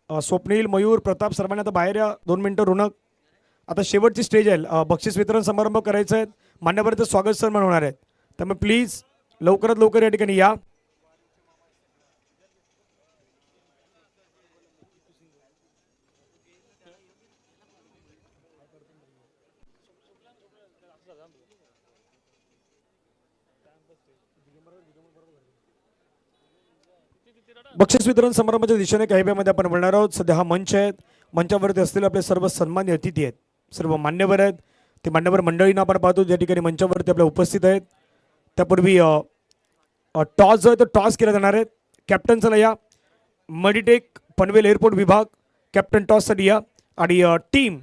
स्वप्नील, मयूर, प्रताप सर्वांनी आता बाहेर या. 2 मिनिटं. रोनक, आता शेवटची स्टेज आहे. बक्षीस वितरण समारंभ करायचा आहे. मान्यवरांचं स्वागत सन्मान होणार आहे. त्यामुळे प्लीज लवकरात लवकर या ठिकाणी या. बक्षीस वितरण समारंभाच्या दिशेने काही वेळामध्ये आपण बोलणार आहोत. सध्या हा मंच आहे. मंचावरती असलेले आपले सर्व सन्मान्य अतिथी आहेत, सर्व मान्यवर आहेत. ते मान्यवर मंडळींना आपण पाहतो ज्या ठिकाणी मंचावरती आपल्या उपस्थित आहेत. त्यापूर्वी टॉस जो आहे तो टॉस केला जाणार आहे. कॅप्टन चला या. मेडिटेक पनवेल एअरपोर्ट विभाग कॅप्टन टॉससाठी या. आणि टीम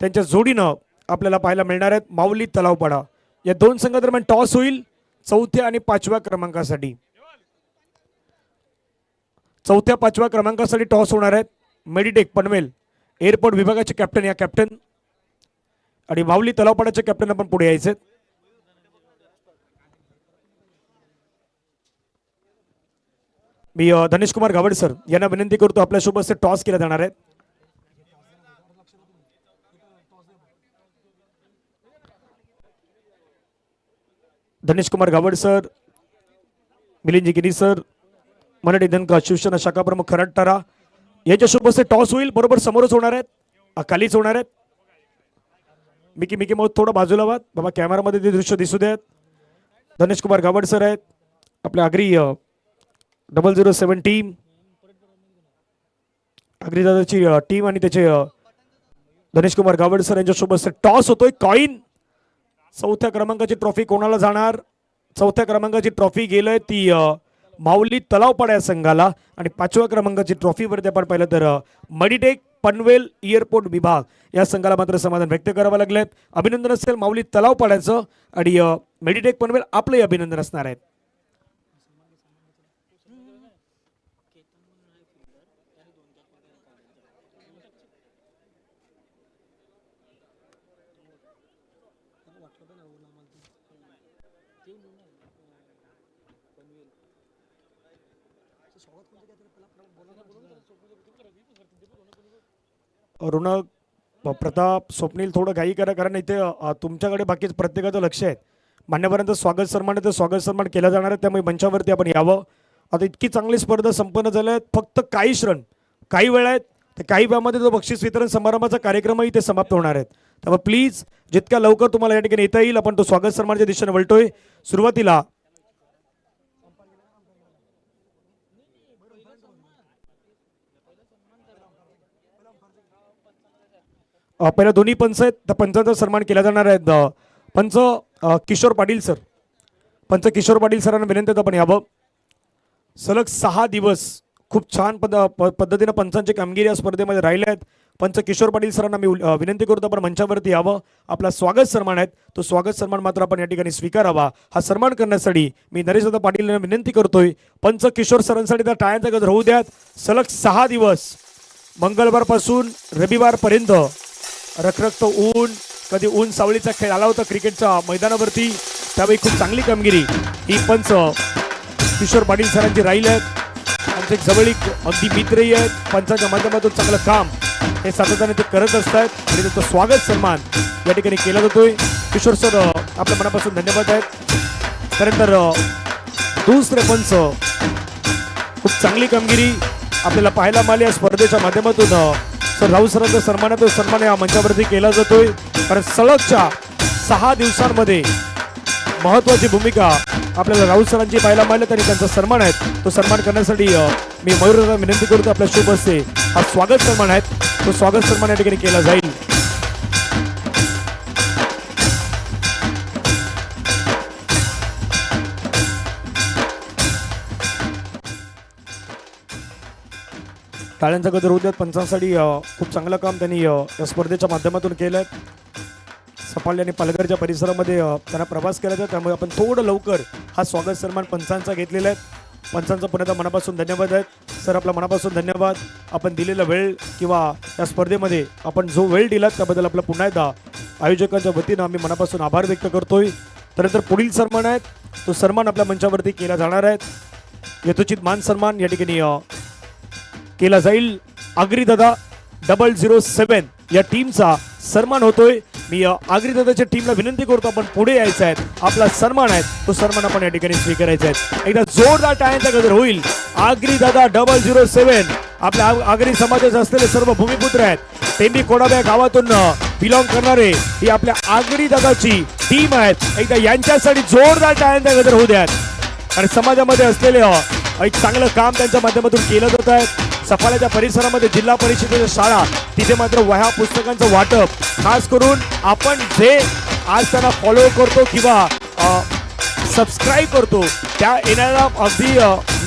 त्यांच्या जोडीनं आपल्याला पाहायला मिळणार आहेत. माऊली तलावपाडा या 2 संघादरम्यान टॉस होईल 4थ्या आणि 5व्या क्रमांकासाठी. 4थ्या 5व्या क्रमांकासाठी टॉस होणार आहेत. मेडिटेक पनवेल एअरपोर्ट विभागाचे कॅप्टन या कॅप्टन आणि माऊली तलावपाड्याचे कॅप्टन आपण पुढे यायचे. मी धनेश कुमार गावड सर यांना विनंती करतो आपल्यासोबत असे टॉस केला जाणार आहे. धनेश कुमार गावड सर, मिलिंदजी गिरी सर, मराठी धनका शिवसेना शाखा प्रमुख खरडतारा यांच्यासोबत असे टॉस होईल. बरोबर समोरच होणार आहेत, खालीच होणार आहेत. मिकी माऊथ थोडं बाजूला व्हा बाबा, कॅमेरामध्ये ते दृश्य दिसू द्यात. धनेश कुमार गावड सर आहेत, आपल्या आगरी 007 टीम, आगरी दादाची टीम आणि त्याचे धनेश कुमार गावड सर यांच्यासोबत टॉस होतोय. कॉइन 4थ्या क्रमांकाची ट्रॉफी कोणाला जाणार? 4थ्या क्रमांकाची ट्रॉफी गेलंय ती माऊली तलावपाडा या संघाला आणि 5व्या क्रमांकाची ट्रॉफीवरती आपण पाहिलं तर मेडिटेक पनवेल एअरपोर्ट विभाग या संघाला मात्र समाधान व्यक्त करावं लागलंय. अभिनंदन असेल माऊली तलावपाड्याचं आणि मेडिटेक पनवेल आपलंही अभिनंदन असणार आहे. रोनक, प्रताप, स्वप्नील थोडं घाई करा कारण इथे तुमच्याकडे बाकीच प्रत्येकाचं लक्ष आहे. मान्यवरांचं स्वागत सन्मान आहे, स्वागत सन्मान केला जाणार आहे. त्यामुळे मंचावरती आपण यावं. आता इतकी चांगली स्पर्धा संपन्न झाल्या आहेत. फक्त काही क्षण काही वेळ आहेत, तर काही वेळामध्ये तो बक्षीस वितरण समारंभाचा कार्यक्रमही ते समाप्त होणार आहेत. त्यामुळे प्लीज जितक्या लवकर तुम्हाला या ठिकाणी येता येईल आपण तो स्वागत सन्मानाच्या दिशेने वळतोय. सुरुवातीला पहिला दोन्ही पंच आहेत, त्या पंचांचा सन्मान केला जाणार आहे. पंच किशोर पाटील सर, पंच किशोर पाटील सरांना विनंती आहे आपण यावं. सलग 6 दिवस खूप छान पद्धतीने पंचांची कामगिरी या स्पर्धेमध्ये राहिल्या आहेत. पंच किशोर पाटील सरांना मी विनंती करतो आपण मंचावरती यावं. आपला स्वागत सन्मान आहे, तो स्वागत सन्मान मात्र आपण या ठिकाणी स्वीकारावा. हा सन्मान करण्यासाठी मी नरेशदादा पाटील यांना विनंती करतोय. पंच किशोर सरांसाठी त्या टाळ्यांचा गजर होऊ द्यात. सलग 6 दिवस मंगळवारपासून रविवारपर्यंत रखरखतं ऊन, कधी ऊन सावलीचा खेळ आला होता क्रिकेटच्या मैदानावरती, त्यावेळी खूप चांगली कामगिरी ही पंच किशोर पाटील सरांची राहिली आहेत. आमचे जवळीक अगदी मित्रही आहेत. पंचांच्या माध्यमातून चांगलं काम हे सातत्याने ते करत असतात आणि त्याचं स्वागत सन्मान या ठिकाणी केला जातोय. किशोर सर आपल्या मनापासून धन्यवाद आहेत. त्यानंतर दुसरे पंच, खूप चांगली कामगिरी आपल्याला पाहायला मिळाली या स्पर्धेच्या माध्यमातून. सर राहुल सरांचा सन्मान या मंचावरती केला जातोय कारण सलगच्या 6 दिवसांमध्ये महत्वाची भूमिका आपल्याला राहुल सरांची पाहायला मिळाली आणि त्यांचा सन्मान आहे तो सन्मान करण्यासाठी मी मयूरला विनंती करतो. आपल्या शुभ हस्ते हा स्वागत सन्मान आहे, तो स्वागत सन्मान या ठिकाणी केला जाईल. टाळ्यांचा गजर होऊ द्यात. पंचांसाठी खूप चांगलं काम त्यांनी या स्पर्धेच्या माध्यमातून केलंय. सफाळे आणि पालघरच्या परिसरामध्ये त्यांना प्रवास केला जातो, त्यामुळे आपण थोडं लवकर हा स्वागत सन्मान पंचांचा घेतलेला आहे. पंचांचा पुन्हा एकदा मनापासून धन्यवाद आहेत. सर आपला मनापासून धन्यवाद. आपण दिलेला वेळ किंवा या स्पर्धेमध्ये आपण जो वेळ दिला त्याबद्दल आपला पुन्हा एकदा आयोजकांच्या वतीनं आम्ही मनापासून आभार व्यक्त करतोय. त्यानंतर पुढील सन्मान आहेत, तो सन्मान आपल्या मंचावरती केला जाणार आहे. यथोचित मान सन्मान या ठिकाणी केला जाईल. आगरी दादा 007 या टीमचा सन्मान होतोय. मी आगरी दादाच्या टीमला विनंती करतो आपण पुढे यायचं आहे. आपला सन्मान आहे तो सन्मान आपण या ठिकाणी स्वीकारायचा आहे. एकदा जोरदार टाळ्यांचा गजर होईल. आगरी दादा 007 आपल्या आगरी समाजाचे असलेले सर्व भूमिपुत्र आहेत. टेंबी कोडाब्या गावातून बिलॉंग करणारे ही आपल्या आगरी दादाची टीम आहेत. एकदा यांच्यासाठी जोरदार टाळ्यांचा गजर होऊ द्यात. आणि समाजामध्ये असलेले एक चांगलं काम त्यांच्या माध्यमातून केलं जात आहे. सफाळ्याच्या परिसरामध्ये जिल्हा परिषदेच्या शाळा तिथे मात्र वह्या पुस्तकांचं वाटप खास करून आपण जे आज त्यांना फॉलो करतो किंवा सबस्क्राईब करतो त्या येणाऱ्या अगदी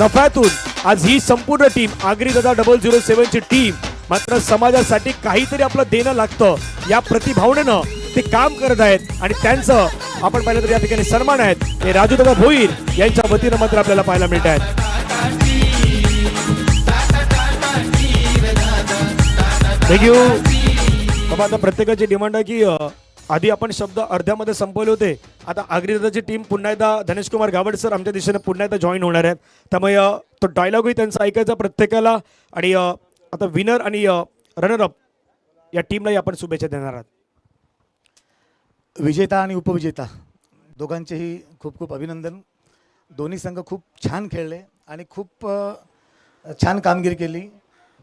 नफ्यातून आज ही संपूर्ण टीम आगरी दादा 007 ची टीम मात्र समाजासाठी काहीतरी आपलं देणं लागतं या प्रतिभावनेनं ते काम करत आहेत. आणि त्यांचं आपण पाहिलं तर या ठिकाणी सन्मान आहेत हे राजूदादा भोईर यांच्या वतीनं मात्र आपल्याला पाहायला मिळत आहेत. थँक्यू बाबा. आता प्रत्येकाची डिमांड आहे की आधी आपण शब्द अर्ध्यामध्ये संपवले होते. आता आगरी दादाची टीम पुन्हा एकदा धनेश कुमार गावड सर आमच्या दिशेने पुन्हा एकदा जॉईन होणार आहेत. त्यामुळे तो डायलॉगही त्यांचा ऐकायचा प्रत्येकाला. आणि आता विनर आणि रनरअप या टीमलाही आपण शुभेच्छा देणार आहात. विजेता आणि उपविजेता दोघांचेही खूप खूप अभिनंदन. दोन्ही संघ खूप छान खेळले आणि खूप छान कामगिरी केली.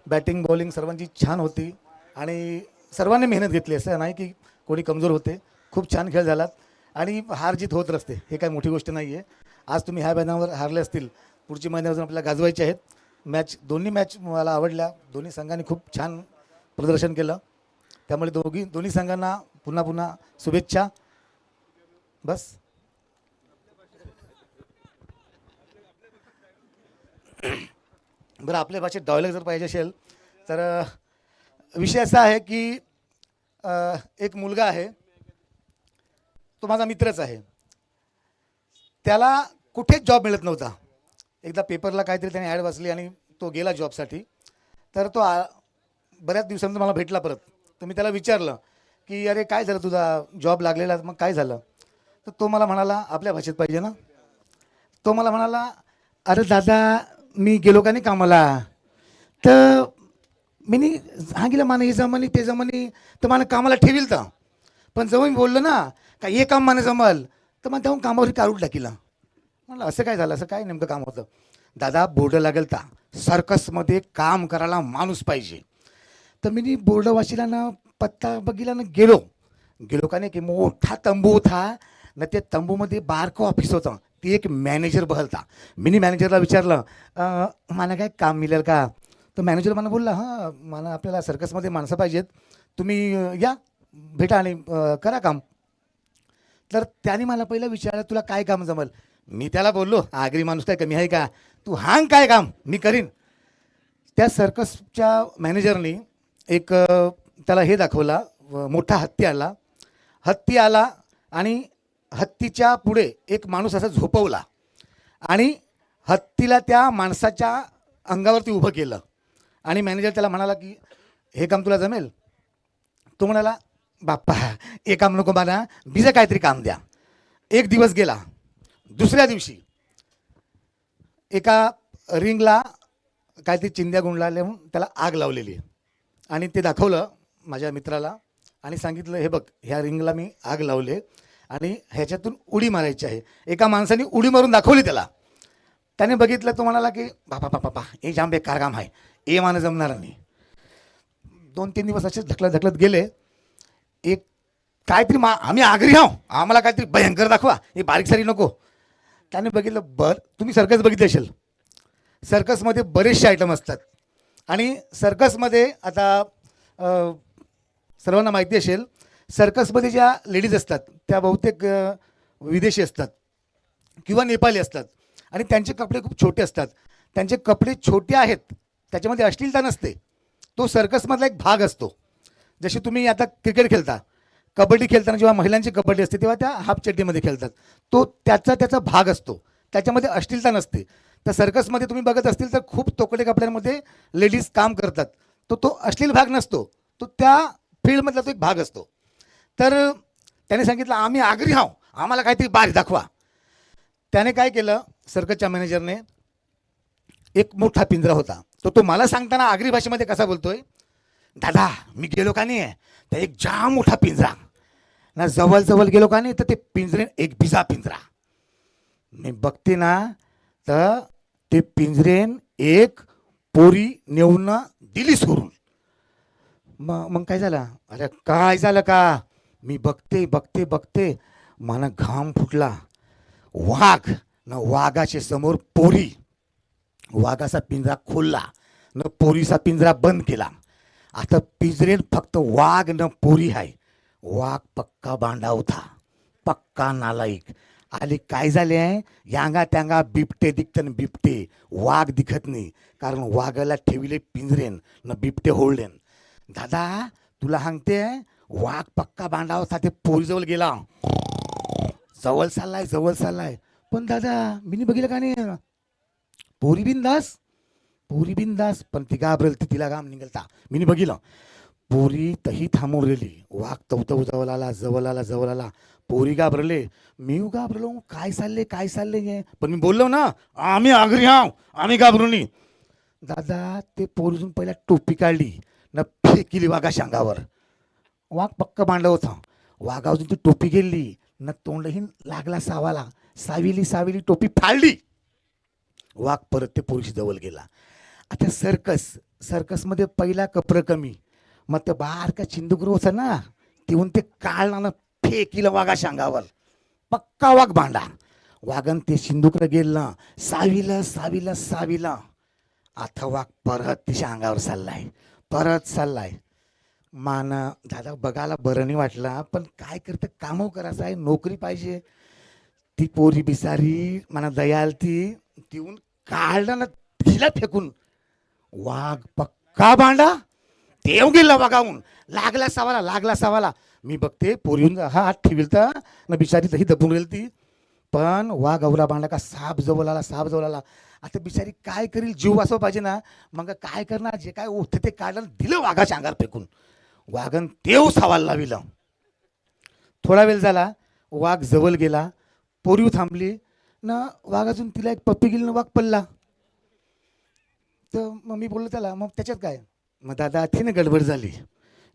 बॅटिंग बॉलिंग सर्वांची छान होती आणि सर्वांनी मेहनत घेतली. असं नाही की कोणी कमजोर होते. खूप छान खेळ झालात आणि हार जीत होत असते हे काही मोठी गोष्ट नाही आहे. आज तुम्ही ह्या मैदानावर हारले असतील पुढची मैदानावर आपल्याला गाजवायचे आहेत. दोन्ही मॅच मला आवडल्या. दोन्ही संघांनी खूप छान प्रदर्शन केलं. त्यामुळे दोन्ही संघांना पुन्हा पुन्हा शुभेच्छा. बस बरं आपल्या भाषेत डायलॉग जर पाहिजे असेल तर विषय असा आहे की एक मुलगा आहे तो माझा मित्रच आहे. त्याला कुठेच जॉब मिळत नव्हता. एकदा पेपरला काहीतरी त्याने ॲड वाचली आणि तो गेला जॉबसाठी. तर तो बऱ्याच दिवसांनी मला भेटला परत. तर मी त्याला विचारलं की अरे काय झालं तुझा जॉब लागलेला मग काय झालं. तर तो मला म्हणाला आपल्या भाषेत पाहिजे ना. तो मला म्हणाला अरे दादा मी गेलो का नाही कामाला तर मी सांगितलं माने हे जमनी ते जमनी तर मला कामाला ठेवील तर पण जेव्हा मी बोललो ना का हे काम माने जमल तर मग तेव्हा कामावर काढून टाकीला. म्हणलं असं काय झालं असं काय नेमकं काम होतं. दादा बोर्ड लागेल तर सर्कसमध्ये काम करायला माणूस पाहिजे. तर मी बोर्ड वाचिला ना पत्ता बघितला ना गेलो का नाही की मोठा तंबू होता ना. त्या तंबूमध्ये बारकं ऑफिस होतं. ती एक मॅनेजर बहलता. मी मॅनेजरला विचारलं मला काय काम मिळेल का. तर मॅनेजर मला बोलला हां मला आपल्याला सर्कसमध्ये माणसं पाहिजेत तुम्ही या भेटा आणि करा काम. तर त्याने मला पहिलं विचारलं तुला काय काम जमल. मी त्याला बोललो आगरी माणूस काय कमी आहे का तू हांग काय काम मी करीन. त्या सर्कसच्या मॅनेजरनी एक त्याला हे दाखवला मोठा हत्ती आला आणि हत्तीच्या पुढे एक माणूस असा झोपवला आणि हत्तीला त्या माणसाच्या अंगावरती उभं केलं. आणि मॅनेजर त्याला म्हणाला की हे काम तुला जमेल. तो म्हणाला बाप्पा हे काम नको मला बिजं काहीतरी काम द्या. एक दिवस गेला. दुसऱ्या दिवशी एका रिंगला काहीतरी चिंध्या गुंडला त्याला आग लावलेली आणि ते दाखवलं माझ्या मित्राला आणि सांगितलं हे बघ ह्या रिंगला मी आग लावले आणि ह्याच्यातून उडी मारायची आहे. एका माणसाने उडी मारून दाखवली त्याला. त्याने बघितलं तो म्हणाला की बापा हे जाम बेकार काम आहे हे मानं जमणार नाही. 2-3 दिवस असेच ढकलत गेले. एक काहीतरी आम्ही आगरी आहो आम्हाला काहीतरी भयंकर दाखवा हे बारीक सारी नको. त्याने बघितलं तुम्ही सर्कस बघितली असेल. सर्कसमध्ये बरेचसे आयटम असतात आणि सर्कसमध्ये आता सर्वांना माहिती असेल सर्कसमध्ये ज्या लेडीज असतात त्या बहुतेक विदेशी असतात किंवा नेपाळी असतात आणि त्यांचे कपडे खूप छोटे असतात. त्यांचे कपडे छोटे आहेत त्याच्यामध्ये अश्लीलता नसते. तो सर्कसमधला एक भाग असतो. जसे तुम्ही आता क्रिकेट खेळता कबड्डी खेळताना जेव्हा महिलांची कबड्डी असते तेव्हा त्या हाफ चड्डीमध्ये खेळतात. तो त्याचा भाग असतो. त्याच्यामध्ये अश्लीलता नसते. तर सर्कसमध्ये तुम्ही बघत असतील तर खूप तोकडे कपड्यांमध्ये लेडीज काम करतात. तो अश्लील भाग नसतो. तो त्या फील्डमधला तो एक भाग असतो. तर त्याने सांगितलं आम्ही आगरी आहो आम्हाला काहीतरी बारीक दाखवा. त्याने काय केलं सर्कसच्या मॅनेजरने एक मोठा पिंजरा होता. तो मला सांगताना आगरी भाषेमध्ये कसा बोलतोय, दादा मी गेलो का नाही तर एक जाम मोठा पिंजरा ना, जवळ जवळ गेलो का नाही तर ते पिंजरे एक बिजा पिंजरा. मी बघते ना तर ते पिंजरेन एक पोरी नेऊन दिली सोडून. मग काय झालं, अरे काय झालं का, मी बघते बघते बघते मला घाम फुटला. वाघ न वाघाच्या समोर पोरी, वाघाचा पिंजरा खोलला न पोरीचा पिंजरा बंद केला. आता पिंजरेन फक्त वाघ न पोरी आहे. वाघ पक्का बांडा होता, पक्का नालायक. आले काय झाले आहे, यांगा त्यांगा बिबटे दिखतन बिबटे, वाघ दिखत नाही, कारण वाघाला ठेविले पिंजरेन न बिबटे होल्डेन. दादा तुला सांगते, वाघ पक्का बांडा होता, ते पोरीजवळ गेला, जवळ चाललाय. पण दादा मी बघितलं का नाही, पोरी बिंदास पण ती घाबरेल, ती तिला घाम निघलता. मी बघितलं पोरी तही थांबून राहिली. वाघ तवतव जवळ आला. पोरी घाबरले, मी घाबरलो, काय चालले. पण मी बोललो ना, आम्ही आगरी हाव, आम्ही घाबरू नये. दादा ते पोरीतून पहिला टोपी काढली न फेकिली वाघाच्या अंगावर. वाघ पक्का बांधला होता, वाघावरून ती टोपी गेली न तोंडही लागला सावाला. साविली टोपी फाडली. वाघ परत ते पोरीशी जवळ गेला. आता सर्कसमध्ये पहिला कपडं कमी, मग ते बारका चिंदुकर होतं ना, तिहून ते काढला फेकिलं वाघाच्या अंगावर. पक्का वाघ भांडा. वाघन ते सिंदुकर गेलं साविलं. आता वाघ परत तिच्या अंगावर चाललाय. मान दादा बघायला बरं नाही वाटला, पण काय करतं, कामं करायचं आहे, नोकरी पाहिजे. ती पोरी बिचारी मला दयाल ती तिहून काढलं ना, तिला फेकून. वाघ पक्का भांडा, देव गेला वाघाहून, लागला सावाला. मी बघते पोरीहून हात ठेवील तर ना, बिचारी तही दबून राहील ती. पण वाघ अवला बांधला का साप जवळ आला. आता बिचारी काय करील, जीव वाचवा पाहिजे ना, मग काय करणार, जे काय होतं ते काढलं, दिलं वाघाच्या अंगावर फेकून. वाघन देव सावायला लाविलं. थोडा वेळ झाला, वाघ जवळ गेला, पोरी थांबली ना, वाघ अजून तिला एक पप्पी गेली ना, वाघ पडला. तर मग मी बोललो त्याला, मग त्याच्यात काय. मग दादा तिने गडबड झाली.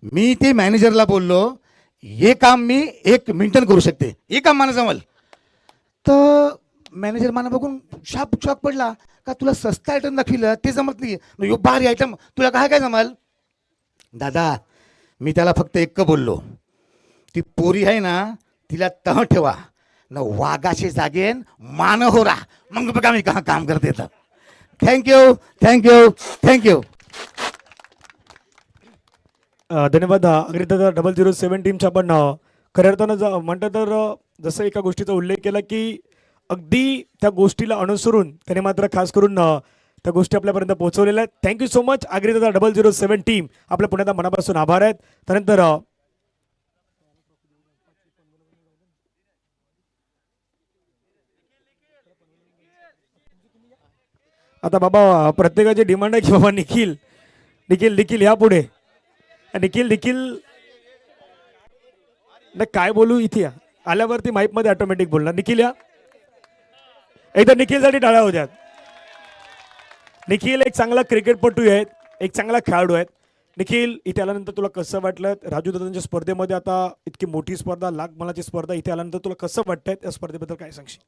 मी ते मॅनेजरला बोललो, हे काम मी 1 मिनिटात करू शकते, हे काम मला जमल. तर मॅनेजर मला बघून शॉक पडला, का तुला सस्ता आयटम दाखविलं ते जमत नाही, यो भारी आयटम तुला काय जमल. दादा मी त्याला फक्त एक बोललो, ती पोरी आहे ना, तिला तह ठेवा न, वाघाचे जागेन मान होरा, मग बघा मी कहा काम करते. तर थँक्यू. धन्यवाद. अग्रिदादा 007 टीमच्या आपण खऱ्या अर्थानं म्हणतात तर जसं एका गोष्टीचा उल्लेख केला की अगदी त्या गोष्टीला अनुसरून त्याने मात्र खास करून त्या गोष्टी आपल्यापर्यंत पोहोचवलेल्या आहेत. थँक्यू सो मच अग्रिदादा 007 टीम, आपल्या पुण्यात मनापासून आभार आहेत. त्यानंतर आता बाबा प्रत्येकाची डिमांड आहे की बाबा निखिल या पुढे. निखिल नाही काय बोलू, इथे या, आल्यावरती माईक मध्ये ऑटोमॅटिक बोलणार. निखिल या, एकदा निखिलसाठी टाळ्या होत्यात. निखिल एक चांगला क्रिकेटपटू आहेत, एक चांगला खेळाडू आहेत. निखिल इथे आल्यानंतर तुला कसं वाटलं, राजू दादांच्या स्पर्धेमध्ये आता इतकी मोठी स्पर्धा, लाख मालाची स्पर्धा, इथे आल्यानंतर तुला कसं वाटतंय, त्या स्पर्धेबद्दल काय सांगशील.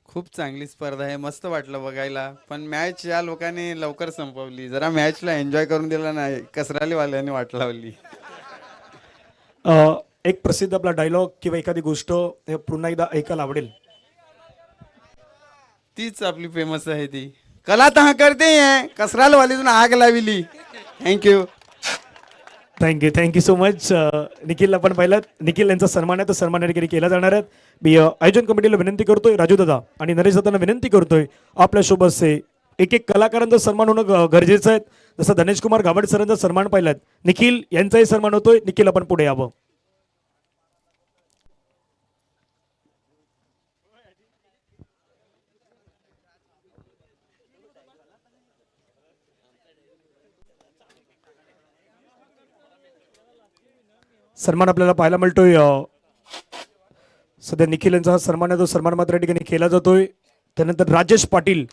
खूप चांगली स्पर्धा आहे, मस्त वाटलं बघायला. पण मॅच या लोकांनी लवकर संपवली, जरा मॅचला एन्जॉय करून दिला नाही, कसरालीवाल्यांनी वाट लावली. एक प्रसिद्ध आपला डायलॉग किंवा एखादी गोष्ट हे पुन्हा एकदा ऐकायला आवडेल. तीच आपली फेमस आहे ती, कला तहा करते हैं, कसराल वालीतून आग लाविली. Thank you so much. निखिल आपण पाहिलं, निखिल यांचा सन्मान आहे, तो सन्मान या ठिकाणी केला जाणार आहे. मी आयोजन कमिटीला विनंती करतोय, राजू दादा आणि नरेश दादांना विनंती करतोय, आपल्या सोबत से एक कलाकारांचा सन्मान होणं गरजेचं आहे. जसं धनेश कुमार गावड सरांचा सन्मान पाहिलात, निखिल यांचाही सन्मान होतोय. निखिल आपण पुढे यावं. सन्मान आपल्याला पाहायला मिळतोय. सध्या निखिल यांचा हा सन्मान आहे, तो सन्मान मात्र या ठिकाणी केला जातोय. त्यानंतर राजेश पाटील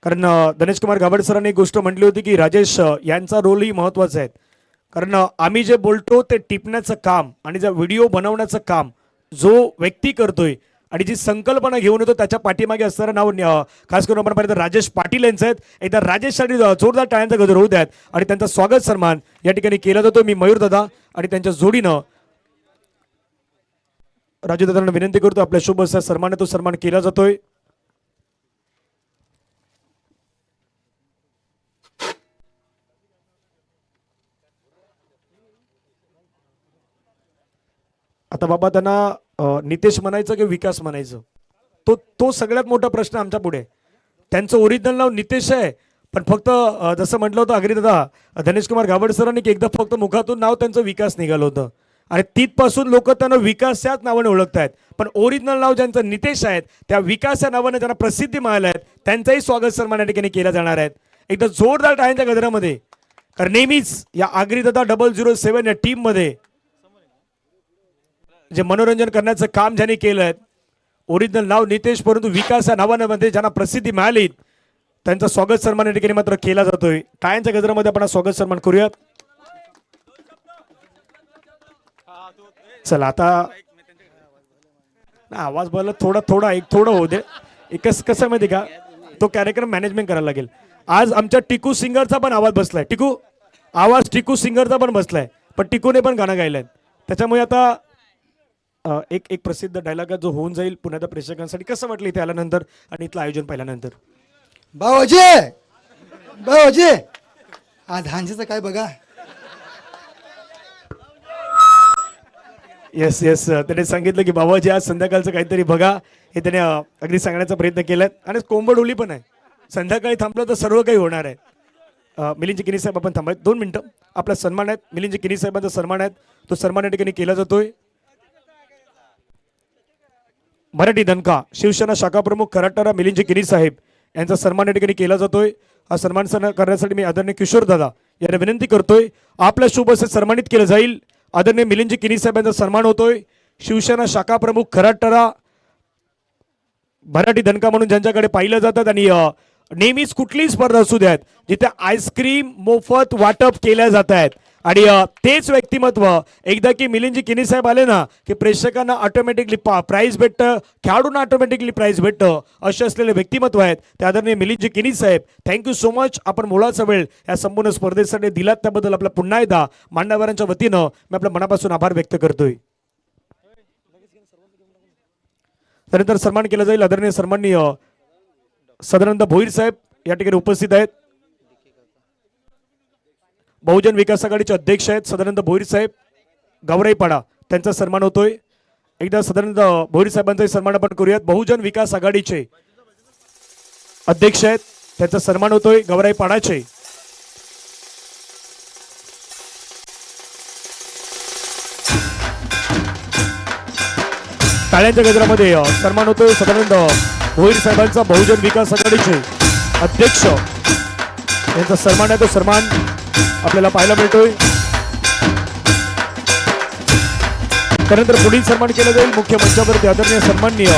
कारण गणेश कुमार घाबड सरांनी एक गोष्ट म्हटली होती की राजेश यांचा रोलही महत्त्वाचा आहे. कारण आम्ही जे बोलतो ते टिपण्याचं काम आणि जे व्हिडिओ बनवण्याचं काम जो व्यक्ती करतोय आणि जी संकल्पना घेऊन येतो त्याच्या पाठीमागे असणारं नाव खास करून आपण पाहिलं तर राजेश पाटील यांचं आहेत. एकदा राजेशसाठी जोरदार टाळ्यांचा गजर होऊ द्यात आणि त्यांचा स्वागत सन्मान या ठिकाणी केला जातो. मी मयूर दादा आणि त्यांच्या जोडीनं राजू दादांना विनंती करतो आपल्या शुभ सन्मान तो सन्मान केला जातोय. आता बाबा त्यांना नितेश म्हणायचं की विकास म्हणायचं तो तो सगळ्यात मोठा प्रश्न आमच्या पुढे. त्यांचं ओरिजिनल नाव नितेश आहे पण फक्त जसं म्हटलं होतं अग्री दादा गणेश कुमार घाबड सरांनी की एकदा फक्त मुखातून नाव त्यांचं विकास निघालं होतं आणि तिथपासून लोक त्यांना विकास याच नावाने ओळखत आहेत. पण ओरिजिनल नाव ज्यांचं नितेश आहेत त्या विकास या नावाने त्यांना प्रसिद्धी मिळाली आहे. त्यांचाही स्वागत सन्मान या ठिकाणी केला जाणार आहे. एकदा जोरदार टाळ्यांच्या गजरामध्ये. कारण नेहमीच या आगरी दादा 007 या टीम मध्ये जे मनोरंजन करण्याचं काम ज्यांनी केलं आहे ओरिजिनल नाव नितेश परंतु विकास या नावामध्ये ज्यांना प्रसिद्धी मिळाली त्यांचा स्वागत सन्मान या ठिकाणी मात्र केला जातोय. टाळ्यांच्या गजरामध्ये आपण स्वागत सन्मान करूयात. चला आता आवाज बोलला थोडा एक थोडं होऊ दे. कसं माहिती का तो कार्यक्रम मॅनेजमेंट करायला लागेल. आज आमच्या टिकू सिंगरचा पण आवाज बसलाय. टिकू सिंगरचा पण बसलाय पण टिकूने पण गाणं गायलंय. त्याच्यामुळे आता एक प्रसिद्ध डायलॉग जो होऊन जाईल पुण्याच्या प्रेक्षकांसाठी. कसं वाटलं इथे आल्यानंतर आणि इथलं आयोजन पाहिल्यानंतर? भाऊजी आज हांजीचं काय बघा. येस त्याने सांगितलं की बाबाजी आज संध्याकाळचं काहीतरी बघा हे त्याने अगदी सांगण्याचा प्रयत्न केलाय. आणि कोंबड ओली पण आहे. संध्याकाळी थांबलं तर सर्व काही होणार आहे. मिलिंद किनी साहेब आपण थांबायत 2 मिनिटं. आपला सन्मान आहेत मिलिंद किनी साहेबांचा सन्मान आहे तो सन्मान या ठिकाणी केला जातोय. मराठी दणका शिवसेना शाखा प्रमुख खराटारा मिलिंद किनी साहेब यांचा सन्मान या ठिकाणी केला जातोय. हा सन्मान करण्यासाठी मी आदरणीय किशोर दादा यांना विनंती करतोय आपल्या शुभ असे सन्मानित केलं जाईल. आदरणीय मिलिंद किनी साहेब यांचा सन्मान होतोय. शिवसेना शाखा प्रमुख खराटारा मराठी दणका म्हणून ज्यांच्याकडे पाहिलं जातात आणि नेहमीच कुठलीही स्पर्धा असू द्यात जिथे आईस्क्रीम मोफत वाटप केल्या जात आहेत आणि तेच व्यक्तिमत्व एकदा की मिलिंदजी किनी साहेब आले ना की प्रेक्षकांना ऑटोमॅटिकली प्राइज भेटतं खेळाडूंना ऑटोमॅटिकली प्राइज भेटतं असे असलेले व्यक्तिमत्व आहेत ते आदरणीय मिलिंदजी किनी साहेब. Thank you so much. आपण मोलाचा वेळ या संपूर्ण स्पर्धेसाठी दिलात त्याबद्दल आपला पुन्हा एकदा मान्यवरांच्या वतीनं मी आपल्या मनापासून आभार व्यक्त करतोय. त्यानंतर सन्मान केला जाईल आदरणीय सन्माननीय सदानंद भोईर साहेब या ठिकाणी उपस्थित आहेत. बहुजन विकास आघाडीचे अध्यक्ष आहेत सदानंद भोईर साहेब गावराईपाडा त्यांचा सन्मान होतोय. एकदा सदानंद भोईर साहेबांचा सन्मान आपण करूयात. बहुजन विकास आघाडीचे अध्यक्ष आहेत त्यांचा सन्मान होतोय गावराईपाडाचे. टाळ्यांच्या गजरामध्ये सन्मान होतोय सदानंद भोईर साहेबांचा बहुजन विकास आघाडीचे अध्यक्ष यांचा सन्मान आहे तो सन्मान आपल्याला पाहायला मिळतोय. त्यानंतर पुढील सन्मान केला जाईल मुख्य मंचावरती आदरणीय सन्माननीय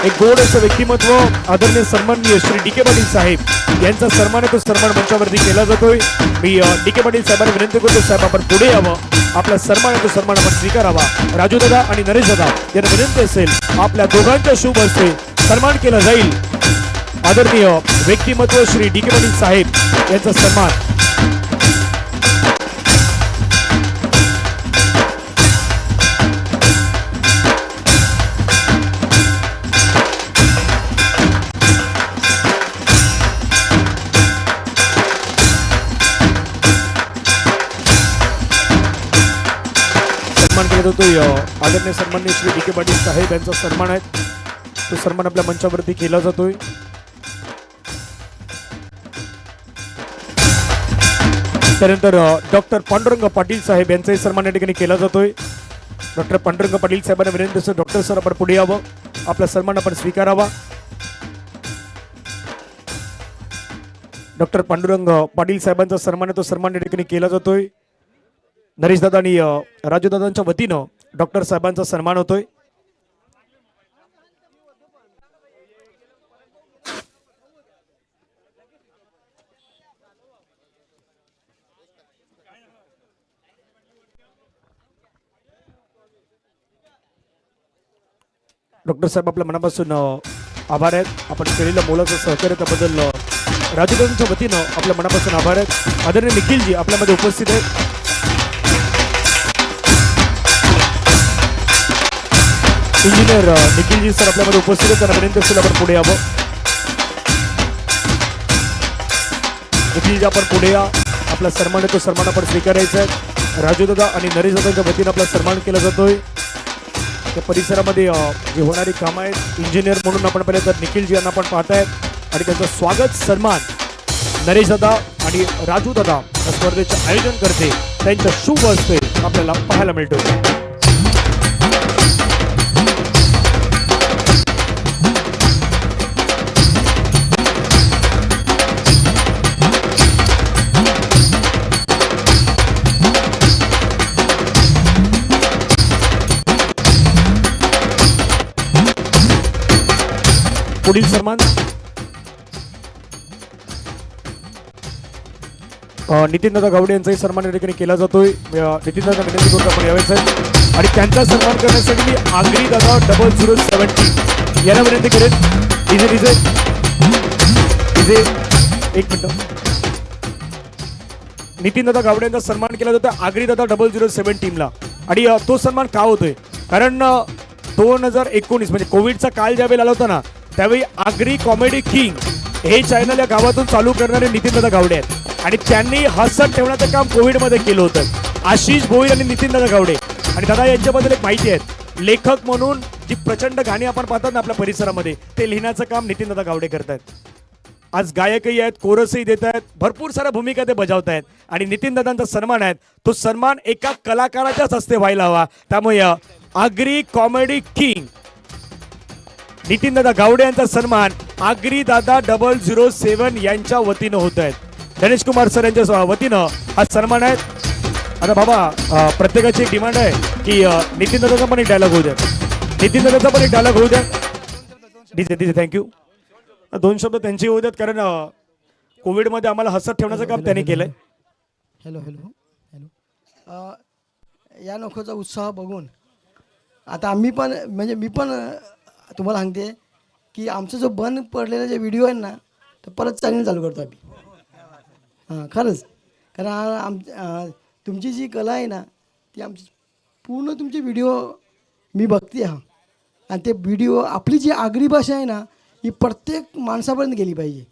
एक गोड असं व्यक्तिमत्व आदरणीय सन्माननीय श्री डी के पाटील साहेब यांचा सन्मान आहे तो सन्मान मंचावरती केला जातोय. मी डी के पाटील साहेबांना विनंती करतो साहेब आपण पुढे यावं आपला सन्मान आहे तो सन्मान आपण स्वीकारावा. राजू दादा आणि नरेश दादा यांना विनंती असेल आपल्या दोघांच्या शुभ हस्ते सन्मान केला जाईल. आदरणीय व्यक्तिमत्व श्री डी के पाटील साहेब यांचा सन्मान. सन्मान केला जातोय आदरणीय सन्माननीय श्री डी के पाटील साहेब यांचा सन्मान आहे तो सन्मान आपल्या मंचावरती केला जातोय. त्यानंतर डॉक्टर पांडुरंग पाटील साहेब यांचाही सन्मान या ठिकाणी केला जातोय. डॉक्टर पांडुरंग पाटील साहेबांना विनंती असेल डॉक्टर सर आपण पुढे यावं आपला सन्मान आपण स्वीकारावा. डॉक्टर पांडुरंग पाटील साहेबांचा सन्मान आहे तो सन्मान या ठिकाणी केला जातोय. नरेश दादा आणि राजू दादांच्या वतीनं डॉक्टर साहेबांचा सन्मान होतोय. डॉक्टर साहेब आपल्या मनापासून आभार आहेत. आपण केलेलं मोलाचं सहकार्य त्याबद्दल राजूदादांच्या वतीनं आपल्या मनापासून आभार आहेत. आदरणीय निखिलजी आपल्यामध्ये उपस्थित आहेत. इंजिनियर निखिलजी सर आपल्यामध्ये उपस्थित आहेत. त्यांना विनंती असेल आपण पुढे यावं. निखिलजी आपण पुढे या. आपला सन्मान आहे तो सन्मान आपण स्वीकारायचा आहे. राजूदादा आणि नरेशदादांच्या वतीनं आपला सन्मान केला जातोय. त्या परिसरामध्ये जी होणारी कामं आहेत इंजिनियर म्हणून आपण पहिले तर निखिलजी यांना आपण पाहतायत आणि त्यांचं स्वागत सन्मान नरेशदादा आणि राजूदादा या स्पर्धेचे आयोजन करते त्यांच्या शुभ हस्ते आपल्याला पाहायला मिळतो. पुढील सन्मान नितीनदादा गावडे यांचाही सन्मान या ठिकाणी केला जातोय. नितीनदादा विनंती करून आपण यावेच आहे आणि त्यांचा सन्मान करण्यासाठी मी आगरी दादा 0070 यांना विनंती करेन. डिजे डिजे डिजे एक मिनिट. नितीनदादा गावडे यांचा सन्मान केला जातो आगरी दादा 0070 ला. आणि तो सन्मान का होतोय कारण 2019 म्हणजे कोविडचा काळ ज्यावेळी आला होता ना त्यावेळी आगरी कॉमेडी किंग हे चॅनल या गावातून चालू करणारे नितीनदादा गावडे आहेत आणि त्यांनी हसत ठेवण्याचं काम कोविडमध्ये केलं होतं. आशिष भोईर आणि नितीनदादा गावडे आणि दादा यांच्याबद्दल एक माहिती आहे. लेखक म्हणून जी प्रचंड गाणी आपण पाहतात ना आपल्या परिसरामध्ये ते लिहिण्याचं काम नितीनदादा गावडे करतायत. आज गायकही आहेत, कोरसही देत आहेत, भरपूर साऱ्या भूमिका ते बजावत आहेत आणि नितीनदादांचा सन्मान आहे तो सन्मान एका कलाकाराच्याच हस्ते व्हायला हवा. त्यामुळे आगरी कॉमेडी किंग नितीनदादा गावडे यांचा सन्मान आगरी दादा 007 यांच्या वतीनं होत आहेत. गणेश कुमार सर यांच्या वतीनं हा सन्मान आहे. आता बाबा प्रत्येकाची एक डिमांड आहे की नितीनदादाचा पण एक डायलॉग होऊ द्या. नितीनदादाचा पण एक डायलॉग होऊ द्या. DJ DJ thank you. 2 शब्द त्यांचे होऊ द्यात कारण कोविडमध्ये आम्हाला हसत ठेवण्याचं काम त्यांनी केलंय. Hello hello hello. या नखोचा उत्साह बघून आता आम्ही पण म्हणजे मी पण तुम्हाला सांगते की आमचं जो बंद पडलेला जे व्हिडिओ आहे ना तर परत चॅनल चालू करतो आम्ही. हां खरंच कारण तुमची जी कला आहे ना ती आमची पूर्ण तुमचे व्हिडिओ मी बघते. हां आणि ते व्हिडिओ आपली जी आगरी भाषा आहे ना ही प्रत्येक माणसापर्यंत गेली पाहिजे.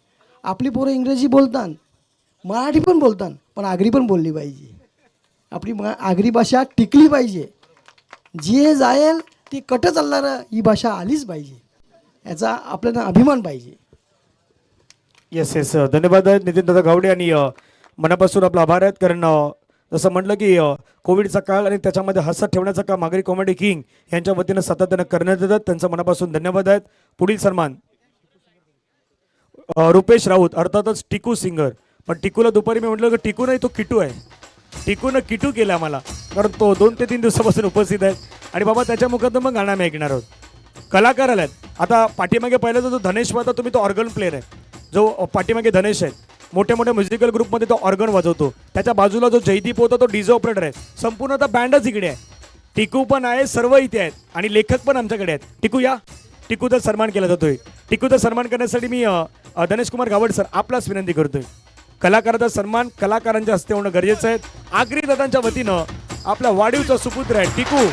आपली पोरं इंग्रजी बोलतात, मराठी पण बोलतात, पण आगरी पण बोलली पाहिजे. आपली आगरी भाषा टिकली पाहिजे. जे जाईल ती कट चालणारं ही भाषा आलीच पाहिजे याचा आपल्याला अभिमान पाहिजे. येस येस धन्यवाद नितीनदादा गावडे आणि मनापासून आपला आभार आहेत कारण जसं म्हटलं की कोविडचा काळ आणि त्याच्यामध्ये हसत ठेवण्याचं काम आगरी कॉमेडी किंग यांच्या वतीनं सातत्यानं करण्यात येतात. त्यांचं मनापासून धन्यवाद आहेत. पुढील सन्मान रुपेश राऊत अर्थातच टिकू सिंगर. पण टिकूला दुपारी मी म्हटलं की टिकू नाही तो किटू आहे. टिकूनं किटू केलं आम्हाला कारण तो 2 ते 3 दिवसापासून उपस्थित आहेत आणि बाबा त्याच्या मुखातून मग गाणं आम्ही ऐकणार आहोत. कलाकार आले आहेत. आता पाठीमागे पाहिलं जो धनेश होता तुम्ही तो ऑर्गन प्लेअर आहे. जो पाठीमागे धनेश आहे मोठ्या मोठ्या म्युझिकल ग्रुपमध्ये तो ऑर्गन वाजवतो. त्याच्या बाजूला जो जयदीप होता तो डीजे ऑपरेटर आहे. संपूर्ण आता बँडच इकडे आहे. टिकू पण आहे, सर्व इथे आहेत आणि लेखक पण आमच्याकडे आहेत. टिकू या. टिकूचा सन्मान केला जातोय. टिकूचा सन्मान करण्यासाठी मी गणेश कुमार गावडे सर आपलाच विनंती करतोय. कलाकाराचा सन्मान कलाकारांच्या हस्ते होणं गरजेचं आहे. आगरी दादांच्या वतीनं आपला वाढीवचा सुपुत्र आहे टिकू.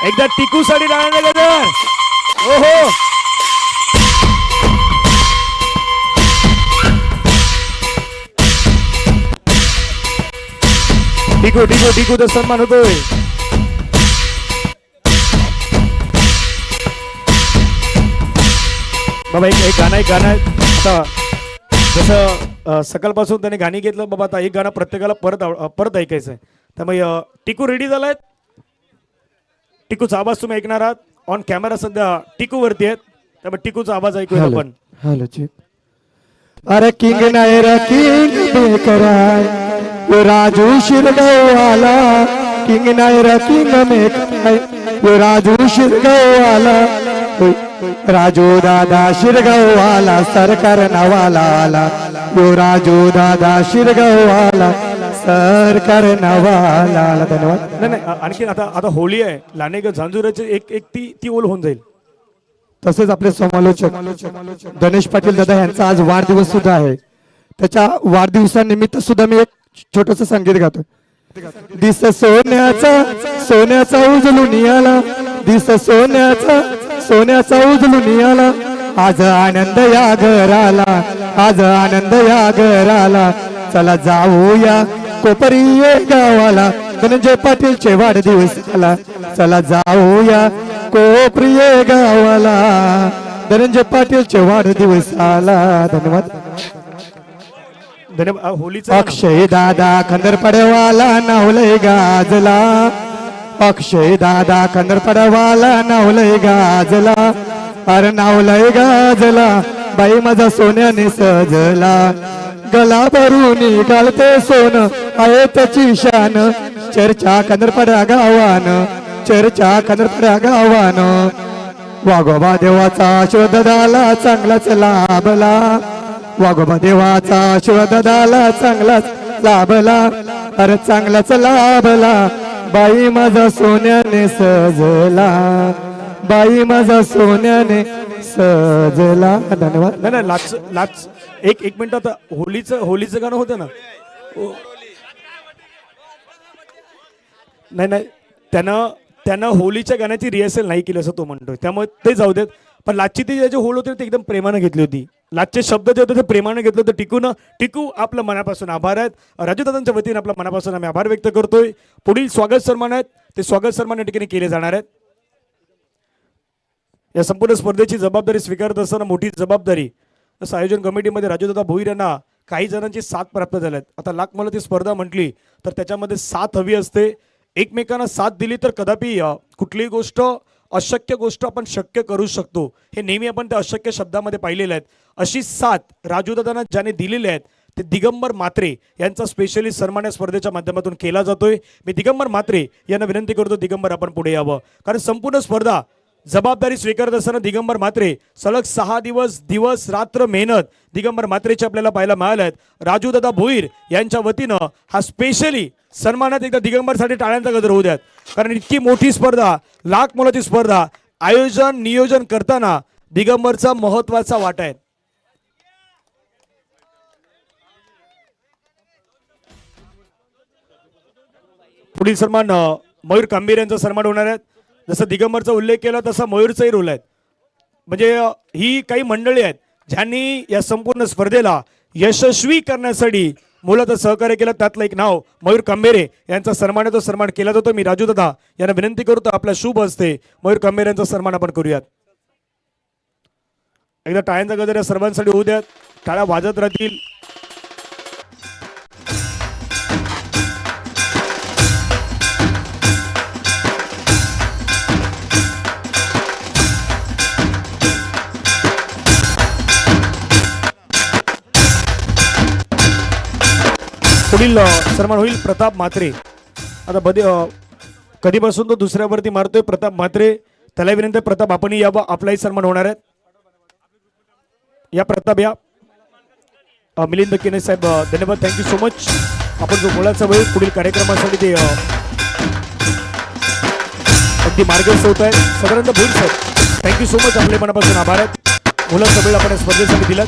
एकदा टिकू साठी डाळ्या गजर. ओहो टिकू टिकू टिकूचा सन्मान होतोय. बाबा एक गाणं आहे. आता जसं सकाळपासून त्याने गाणी घेतलं बाबा आता एक गाणं प्रत्येकाला परत ऐकायचं आहे. त्यामुळे टिकू रेडी झालाय. टिकूचा आवाज तुम्ही ऐकणार आहात. ऑन कॅमेरा सध्या टिकू वरती आहेत त्यामुळे टिकूचा आवाज ऐकूया आपण. Hello check. अरे किंग नाही रे किंग बेकराय यो राजू शिरगाववाला. किंग नाही रे किंग बेकराय यो राजू शिरगाववाला. राजू दादा शिरगाववाला सरकार नवाला आला. यो राजू दादा शिरगाववाला सरकार नवाला. धन्यवाद. नाही नाही आणखी आता आता होळी आहे लानेग झांजुराची एक एक ती ओल होऊन जाईल. तसेच आपले समालोचक गणेश पाटील दादा यांचा आज वाढदिवस सुद्धा आहे. त्याच्या वाढदिवसानिमित्त सुद्धा मी एक छोटस संगीत गातो. दिस सोन्याचा उजलून आला, दिस सोन्याचा उजलून आला, आज आनंद या घराला, आज आनंद या घराला, चला जाऊया कोपरी गावाला, धनंजय पाटीलचे वाढदिवस आला, चला जाऊया कोपरी गावाला, धनंजय पाटीलचे वाढदिवस आला. धन्यवाद. धन्यवाद. होलीचा अक्षय दादा खंदरपडवाला नावलय गाजला, अक्षय दादा खंदरपडवाला नावलय गाजला, अरे नावलय गाजला, बाई माझा सोन्याने सजला, गला भरून घालते सोन आहे त्याची शान, चर्चा खंदरपडा गावान, चर्चा खंदरपडा गावान, वाघोबा देवाचा शोधदाला चांगलाच लाभला, वाघोबा देवाचा शोधदाला चांगलाच लाभला, अरे चांगलाच लाभला, बाई माझा सोन्याने सजला, बाई माझा सोन्याने सजला. धन्यवाद. नाही नाही लाच एक मिनिट. आता होलीचं गाणं होतं ना. नाही नाही त्यानं होलीच्या गाण्याची रिहर्सल नाही केली असं तो म्हणतोय, त्यामुळे ते जाऊ देत. पण लाचची ती जे होळ होते ते एकदम प्रेमानं घेतली होती. लाचचे शब्द जे होते ते प्रेमानं घेतले होते. टिकू आपलं मनापासून आभार आहेत. राजूदादांच्या वतीने आपल्या मनापासून आम्ही आभार व्यक्त करतोय. पुढील स्वागत सन्मान आहेत ते स्वागत सन्मान या ठिकाणी केले जाणार आहेत. या संपूर्ण स्पर्धेची जबाबदारी स्वीकारत असताना मोठी जबाबदारी असं आयोजन कमिटीमध्ये राजूदादा भोईर यांना काही जणांची साथ प्राप्त झाल्यात. आता लाख मला ती स्पर्धा म्हटली तर त्याच्यामध्ये साथ हवी असते. एकमेकांना साथ दिली तर कदापि कुठलीही गोष्ट अशक्य गोष्ट आपण शक्य करू शकतो. हे नेहमी आपण त्या अशक्य शब्दामध्ये पाहिलेले आहेत. अशी साथ राजूदादांना ज्याने दिलेले आहेत ते दिगंबर म्हात्रे यांचा स्पेशली सन्मान या स्पर्धेच्या माध्यमातून केला जातोय. मी दिगंबर म्हात्रे यांना विनंती करतो, दिगंबर आपण पुढे यावं, कारण संपूर्ण स्पर्धा जबाबदारी स्वीकारत असताना दिगंबर म्हात्रे सलग 6 दिवस रात्र मेहनत दिगंबर म्हात्रेचे आपल्याला पाहायला मिळाले आहेत. राजूदादा भोईर यांच्या वतीनं हा स्पेशली सन्मानात एकदा दिगंबरसाठी टाळ्यांचा गजर होऊ द्यात, कारण इतकी मोठी स्पर्धा, लाख मोलाची स्पर्धा आयोजन नियोजन करताना दिगंबरचा महत्वाचा वाटा आहे. पुढील सन्मान मयूर कांबीर यांचा सन्मान होणार आहे. जसं दिगंबरचा उल्लेख केला तसा मयूरचाही रोल आहे. म्हणजे ही काही मंडळी आहेत ज्यांनी या संपूर्ण स्पर्धेला यशस्वी करण्यासाठी मुलाचं सहकार्य केलं. त्यातलं एक नाव मयूर कांबेरे यांचा सन्मानाचा सन्मान केला जातो. मी राजूदादा यांना विनंती करतो आपल्या शुभ हस्ते मयूर कांबेरे यांचा सन्मान आपण करूयात. एकदा टाळ्यांचा गजर या सर्वांसाठी होऊ द्यात. टाळ्या वाजत राहतील. पुढील सन्मान होईल प्रताप म्हात्रे. आता कधीपासून तो दुसऱ्यावरती मारतोय प्रताप म्हात्रे. त्याला विनंती प्रताप आपण यावं, आपलाही सन्मान होणार आहे. या प्रताप या. मिलिंद केने साहेब धन्यवाद, थँक्यू सो मच. आपण जो मुलाचा वेळ पुढील कार्यक्रमासाठी ते अगदी मार्गस्थ होत आहे. साधारणतः भोईर साहेब थँक्यू सो मच, आपले मनापासून आभार आहेत. मुलाचा वेळ आपण या स्पर्धेसाठी दिलात.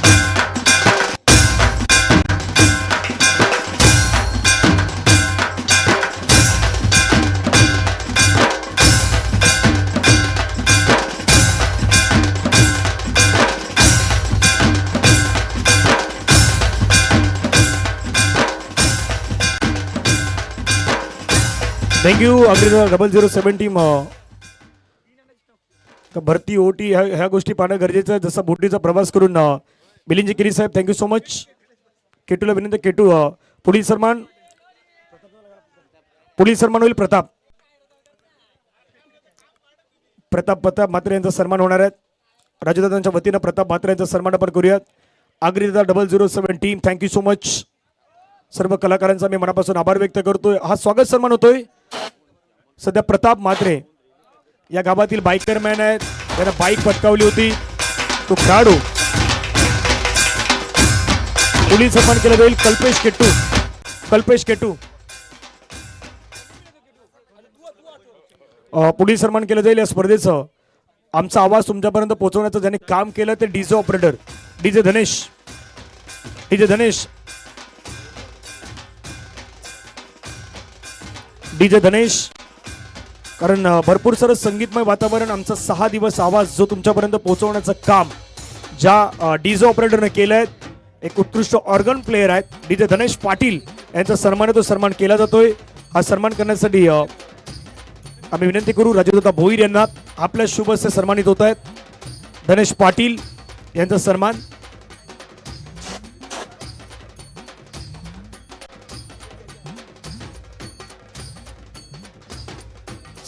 थँक्यू. अगदी 007 टीम भरती ओटी ह्या गोष्टी पाहणं गरजेचं आहे. जसा बोटीचा प्रवास करून मिलिंद गिरी साहेब थँक्यू सो मच. केटूला विनंती. केटू पुढील सन्मान होईल प्रताप म्हात्रे यांचा सन्मान होणार आहे. राजदादांच्या वतीनं प्रताप म्हात्रे यांचा सन्मान आपण करूयात. आगरीदादा 007 टीम थँक्यू सो मच. सर्व कलाकारांचा मी मनापासून आभार व्यक्त करतोय. हा स्वागत सन्मान होतोय. सध्या प्रताप म्हात्रे या गावातील बाईकर मॅन आहेत. त्यांना बाईक पटकावली होती. तो खेळाडू. पुढील सन्मान केला जाईल कल्पेश केटू. पुढील सन्मान केलं जाईल या स्पर्धेचं. आमचा आवाज तुमच्यापर्यंत पोहोचवण्याचं ज्याने काम केलं ते डीजे ऑपरेटर डीजे धनेश. डीजे धनेश डीजे धनेश कारण भरपूर सारं संगीतमय वातावरण आमचा 6 दिवस आवाज जो तुमच्यापर्यंत पोहोचवण्याचं काम ज्या डीजे ऑपरेटरने केलं आहे. एक उत्कृष्ट ऑर्गन प्लेयर आहेत डीजे धनेश पाटील यांचा सन्मान तो सन्मान केला जातोय. हा सन्मान करण्यासाठी आम्ही विनंती करू राजूदादा भोईर यांना. आपल्या शुभ हस्ते सन्मानित होत आहेत धनेश पाटील यांचा सन्मान.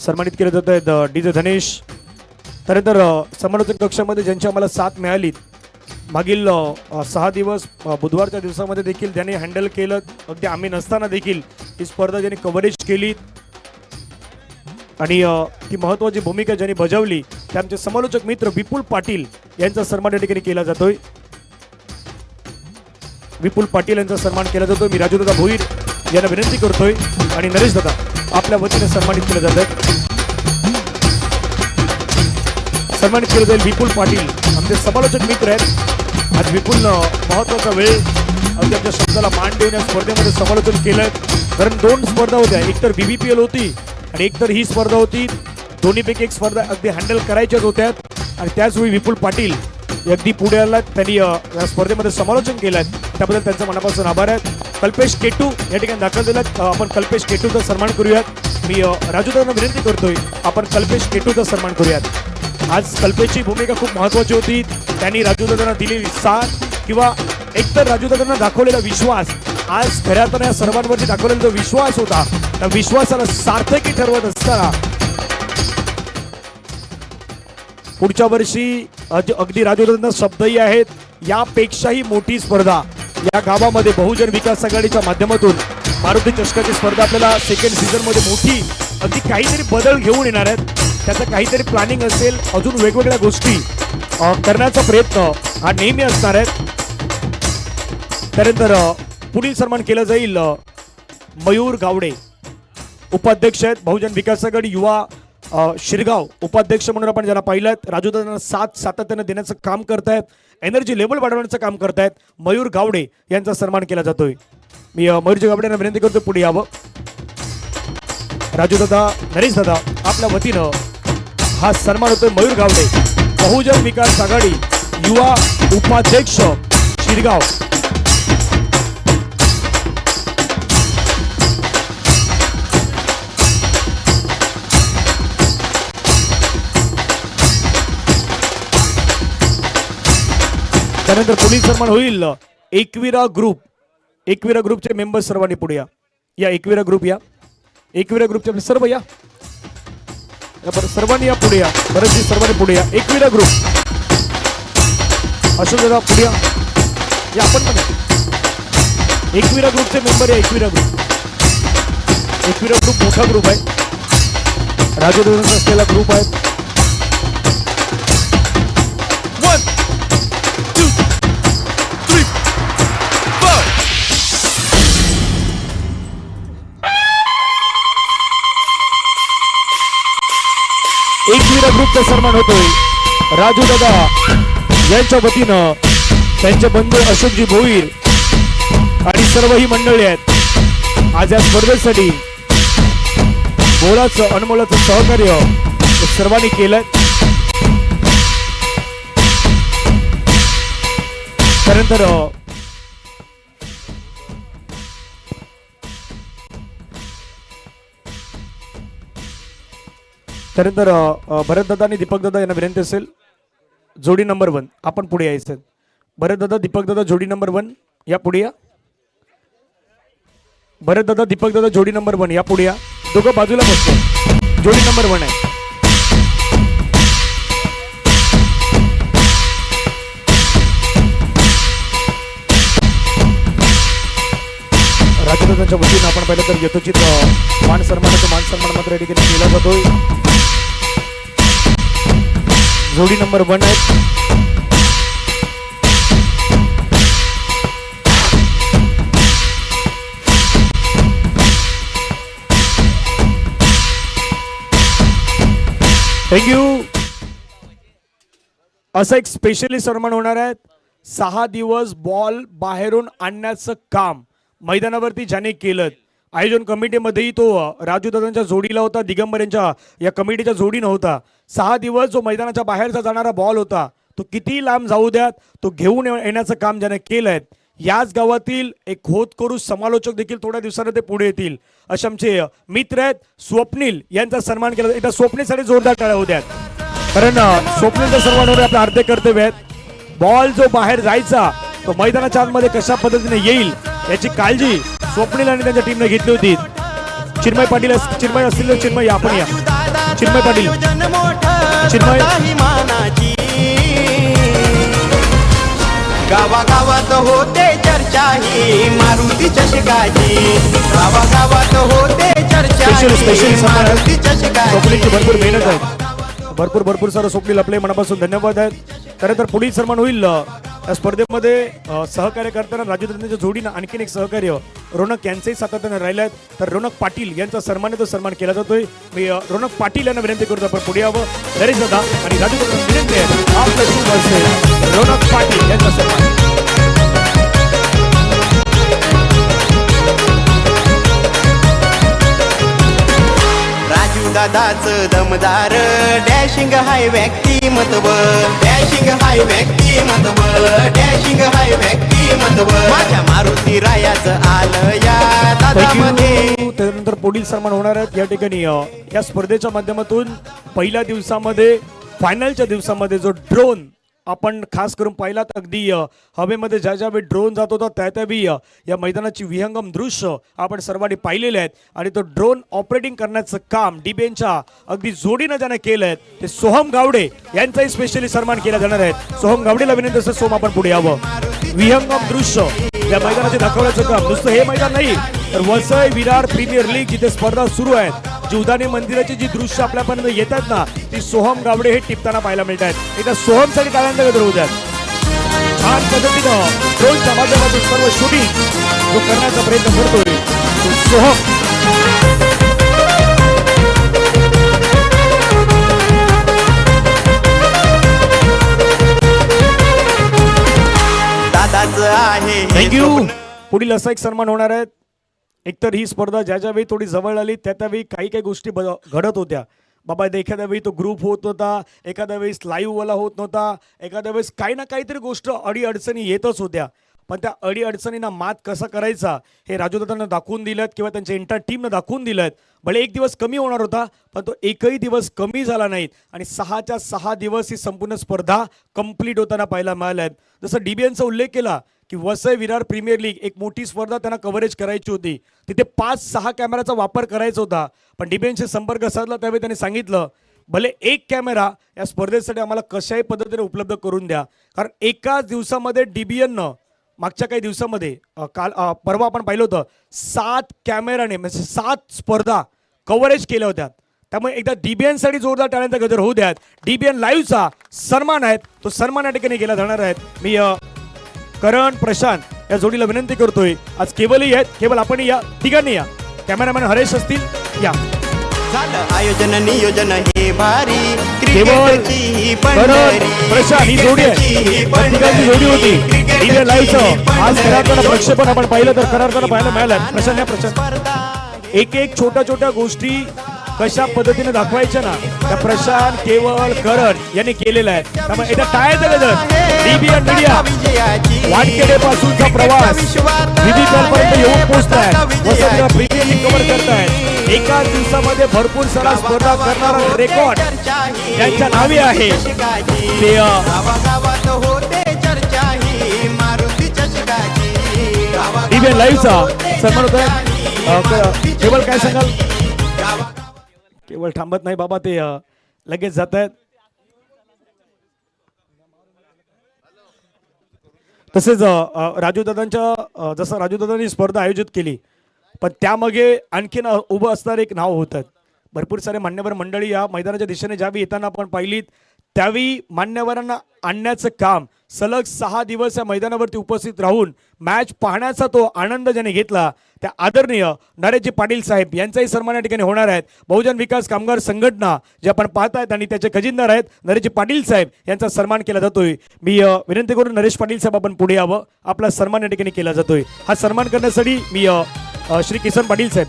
सन्मानित केले जात आहेत डीजे धनेश. त्यानंतर समालोचन कक्षामध्ये ज्यांची आम्हाला साथ मिळाली मागील 6 दिवस बुधवारच्या दिवसामध्ये देखील त्यांनी हँडल केलं. अगदी आम्ही नसताना देखील ही स्पर्धा ज्यांनी कव्हरेज केली आणि ती महत्त्वाची भूमिका ज्यांनी बजावली ते आमचे समालोचक मित्र विपुल पाटील यांचा सन्मान या ठिकाणी केला जातोय. विपुल पाटील यांचा सन्मान केला जातोय. मी राजूदादा भोईर यांना विनंती करतोय आणि नरेश दादा आपल्या वतीने सन्मानित केलं जात आहे. सन्मानित केलं जाईल विपुल पाटील आमचे समालोचक मित्र आहेत. आज विपुल महत्वाचा वेळ अगदी आमच्या शब्दाला मान देऊन या स्पर्धेमध्ये समालोचन केलंय. कारण 2 स्पर्धा होत्या, एक तर BBPL होती आणि एक तर ही स्पर्धा होती. दोन्हीपैकी एक स्पर्धा अगदी हँडल करायच्याच होत्या आणि त्याचवेळी विपुल पाटील अगदी पुढे आलात. त्यांनी या स्पर्धेमध्ये समालोचन केलंय त्याबद्दल त्यांचं मनापासून आभार आहेत. कल्पेश केटू या ठिकाणी दाखल दिलात. आपण कल्पेश केटूचा सन्मान करूयात. मी राजूदादांना विनंती करतोय आपण कल्पेश केटूचा सन्मान करूयात. आज कल्पेशची भूमिका खूप महत्त्वाची होती. त्यांनी राजूदादांना दिलेली साथ किंवा एकतर राजूदादांना दाखवलेला विश्वास आज खऱ्या अर्थाने या सर्वांवरती दाखवलेला जो विश्वास होता त्या विश्वासाला सार्थकी ठरवत असताना पुढच्या वर्षी अगदी राजूदादांना शब्दही आहेत. यापेक्षाही मोठी स्पर्धा या गावामध्ये बहुजन विकास आघाडीच्या माध्यमातून मारुती चषकाची स्पर्धा आपल्याला सेकंड सीझन मध्ये मोठी अगदी काहीतरी बदल घेऊन येणार आहेत. त्याचं काहीतरी प्लॅनिंग असेल, अजून वेगवेगळ्या गोष्टी करण्याचा प्रयत्न हा नेहमी असणार आहे. त्यानंतर पुढील सन्मान केला जाईल मयूर गावडे उपाध्यक्ष आहेत बहुजन विकास आघाडी युवा शिरगाव उपाध्यक्ष म्हणून आपण ज्याला पाहिलं. राजूदादांना साथ सातत्याने देण्याचं काम करतायत, एनर्जी लेवल वाढवण्याचं काम करतायत. मयूर गावडे यांचा सन्मान केला जातोय. मी मयूरजी गावडेंना विनंती करतो पुढे यावं. राजूदादा नरेश दादा आपल्या वतीनं हा सन्मान होतोय मयूर गावडे बहुजन विकास आघाडी युवा उपाध्यक्ष शिरगाव. त्यानंतर पुढील सन्मान होईल एकविरा ग्रुप. एकविरा ग्रुपचे मेंबर सर्वांनी पुढे या. एकविरा ग्रुप या. एकविरा ग्रुपचे सर्व या. सर्वांनी या पुढे या. बरेचशी सर्वांनी पुढे या. एकविरा ग्रुप अशोक दादा पुढे या. आपण पण एकविरा ग्रुपचे मेंबर या. एकविरा ग्रुप. एकविरा ग्रुप मोठा ग्रुप आहे. राजूदादांचा असलेला ग्रुप आहे. 1 2 3 4 एकविरा ग्रुपचा सन्मान होतोय राजूदादा यांच्या वतीनं. त्यांचे बंधू अशोकजी भोईर आणि सर्व ही मंडळी आहेत आज या स्पर्धेसाठी मोलाचं अनमोलाचं सहकार्य सर्वांनी केलंय. त्यानंतर भरतदादा आणि दीपकदादा यांना विनंती असेल जोडी नंबर 1 आपण पुढे यायचं. भरतदादा दीपकदादा जोडी नंबर 1 या पुढे या. भरतदादा दीपकदादा जोडी नंबर 1 या पुढे या. दोघं बाजूला बसतो. जोडी नंबर 1 आहे. राजदादांच्या वतीनं आपण पाहिलं तर यथोचित मान सन्मान मात्र या ठिकाणी केला जातोय. जोडी नंबर 1 आहे. थँक्यू. असं एक स्पेशली सन्मान होणार आहे. 6 दिवस बॉल बाहेरून आणण्याचं काम मैदानावरती ज्याने केलं, आयोजन कमिटीमध्येही तो राजू दादांच्या जोडीला होता, दिगंबर यांच्या या कमिटीच्या जोडी नव्हता. 6 दिवस जो मैदानाच्या बाहेरचा जाणारा बॉल होता तो किती लांब जाऊ द्यात तो घेऊन येण्याचं काम ज्याने केलंय. याच गावातील एक होतकरू समालोचक देखील थोड्या दिवसांनी ते पुढे येतील असे आमचे मित्र आहेत. स्वप्नील यांचा सन्मान केला. एकदा स्वप्नीलसाठी जोरदार टाळ्या होऊ द्यात, कारण स्वप्नीलचा सन्मान होणे आपले अर्धे कर्तव्य आहेत. बॉल जो बाहेर जायचा तो मैदानाच्या आतमध्ये कशा पद्धतीने येईल याची काळजी स्वप्नील आणि त्यांच्या टीमने घेतली होती. चिन्मय पाटील चिन्मय असतील तर चिन्मय आपण या. चिन्मय पाटील चिन्मय गावागावात होते चर्चा ही मारुती चषकाची. गावागावात होते चर्चा स्पेशल ही मारुती चषकाची. स्वप्नीलची भरपूर मेहनत आहे. भरपूर सारं स्वप्नील आपले मनापासून धन्यवाद आहेत. त्यानंतर पुढील सन्मान होईल या स्पर्धेमध्ये सहकार्य करताना राजू दादांच्या जोडीनं आणखीन एक सहकार्य रोनक यांचेही सातत्याने राहिले आहेत. तर रोनक पाटील यांचा सन्मानित सन्मान केला जातोय. मी रोनक पाटील यांना विनंती करतो आपण पुढे यावं. नरेश दादा आणि राजू दादा विनंती आहे आपलं शुभ असेल. रोनक पाटील यांचा सन्मान. राजू दादाच दमदार डॅशिंग हाय व्यक्तिमत्व. डॅशिंग हाय व्यक्तिमत्व. डॅशिंग हाय व्यक्तिमत्व. माझ्या मारुती रायाचं आलं या दादामध्ये. त्यानंतर पुढील सन्मान होणार आहेत या ठिकाणी या स्पर्धेच्या माध्यमातून पहिल्या दिवसामध्ये फायनलच्या दिवसामध्ये जो ड्रोन आपण खास करून पाहिलात, अगदी हवेमध्ये ज्या ज्यावेळी ड्रोन जात होता त्यावेळी या मैदानाची विहंगम दृश्य आपण सर्वांनी पाहिलेले आहेत. आणि तो ड्रोन ऑपरेटिंग करण्याचं काम डीबीएनच्या अगदी जोडीनं ज्याने केलं आहे ते सोहम गावडे यांचाही स्पेशली सन्मान केला जाणार आहे. सोहम गावडेला विनंती असं सोहम आपण पुढे यावं. विहंगम दृश्य या मैदानाचे दाखवण्याचं काम नुसतं हे मैदान नाही तर वसई विरार प्रीमियर लीग जिथे स्पर्धा सुरू आहेत, जीवदानी मंदिराची जी दृश्य आपल्यापर्यंत येतात ना ती सोहम गावडे हे टिपताना पाहायला मिळत आहेत. एकदा सोहमसाठी टाळ्यांचा गजर होऊ द्यात. छान पद्धतीनं ड्रोनच्या माध्यमातून सर्व शूटिंग जो करण्याचा प्रयत्न करतोय तो सोहम. दादाच आहे हे थँक्यू. स्वप्न. पुढील असा एक सन्मान होणार आहे. एकतर ही स्पर्धा ज्या ज्यावेळी थोडी जवळ आली त्यावेळी काही काही गोष्टी घडत होत्या. बाबा एखाद्या वेळी तो ग्रुप होत नव्हता, एखाद्या वेळेस लाईव्ह वाला होत नव्हता, एखाद्या वेळेस काही ना काहीतरी गोष्ट अडीअडचणी येतच होत्या. पण त्या अडीअडचणींना मात कसा करायचा हे राजूदादांना दाखवून दिलं किंवा त्यांच्या एंटायर टीमनं दाखवून दिलं. भले एक दिवस कमी होणार होता पण तो एकही दिवस कमी झाला नाहीत आणि 6च्या 6 दिवस ही संपूर्ण स्पर्धा कंप्लीट होताना पाहायला मिळाल्या आहेत. जसं डीबीएनचा उल्लेख केला की वसई विरार प्रीमियर लीग एक मोठी स्पर्धा त्यांना कव्हरेज करायची होती. तिथे 5-6 कॅमेराचा वापर करायचा होता. पण डीबीएनशी संपर्क साधला त्यावेळी त्यांनी सांगितलं भले एक कॅमेरा या स्पर्धेसाठी आम्हाला कशाही पद्धतीने उपलब्ध करून द्या. कारण एकाच दिवसामध्ये डीबीएननं मागच्या काही दिवसामध्ये परवा आपण पाहिलं होतं 7 कॅमेराने म्हणजे 7 स्पर्धा कव्हरेज केल्या होत्या. त्यामुळे एकदा डीबीएन साठी जोरदार टाळ्यांचा गजर होऊ द्यात. डीबीएन लाईव्हचा सन्मान आहे तो सन्मान या ठिकाणी केला जाणार आहे. मी करण प्रशांत या जोडीला विनंती करतोय आज केवलही आहेत, केवळ आपण या तिघांनी या. कॅमेरामॅन हरेश असतील या. झालं आयोजन नियोजन हे भारी. केवळ क्रिकेटची ही करण पंढरी. प्रशांत ही जोडी आहे. तिघांची जोडी होती. डीबीएन लाईव्हचं आज करारताना प्रक्षेपण आपण पाहिलं तर करारताना पाहायला मिळालं. प्रशांत या प्रशांत एक छोट्या गोष्टी कशा पद्धतीने दाखवायच्या ना त्या प्रशांत केवळ करण यांनी केलेलं आहे. त्यामुळे एकदा टाळ्यांचा गजर. डीबीएन मीडिया वानखेडे पासूनचा प्रवास विविधपर्यंत येऊन पोहोचलाय. वसंतराव प्रीमियर लीग कव्हर करतायत. एकाच दिवसामध्ये भरपूर सारा स्पर्धा करणारा रेकॉर्ड यांच्या नावे आहे. ते गावागावात होते चर्चा ही मारुती चषकाची. डीबीएन लाईव्हचा सन्मान होत आहे. केवळ काय सांगाल? केवळ थांबत नाही बाबा, ते लगेच जात आहेत. तसेच राजूदादांच्या जसं राजूदादांनी स्पर्धा आयोजित केली पण त्यामागे आणखीन उभं असणारं एक नाव होतं. भरपूर सारे मान्यवर मंडळी या मैदानाच्या दिशेने ज्यावेळी येताना आपण पाहिलीत त्यावेळी मान्यवरांना आणण्याचं काम सलग 6 दिवस या मैदानावरती उपस्थित राहून मॅच पाहण्याचा तो आनंद ज्याने घेतला त्या आदरणीय नरेशजी पाटील साहेब यांचाही सन्मान या ठिकाणी होणार आहेत. बहुजन विकास कामगार संघटना जे आपण पाहतायत आणि त्याचे खजिनदार आहेत नरेशजी पाटील साहेब यांचा सन्मान केला जातोय. मी विनंती करून नरेश पाटील साहेब आपण पुढे यावं, आपला सन्मान या ठिकाणी केला जातोय. हा सन्मान करण्यासाठी मी श्री किसन पाटील साहेब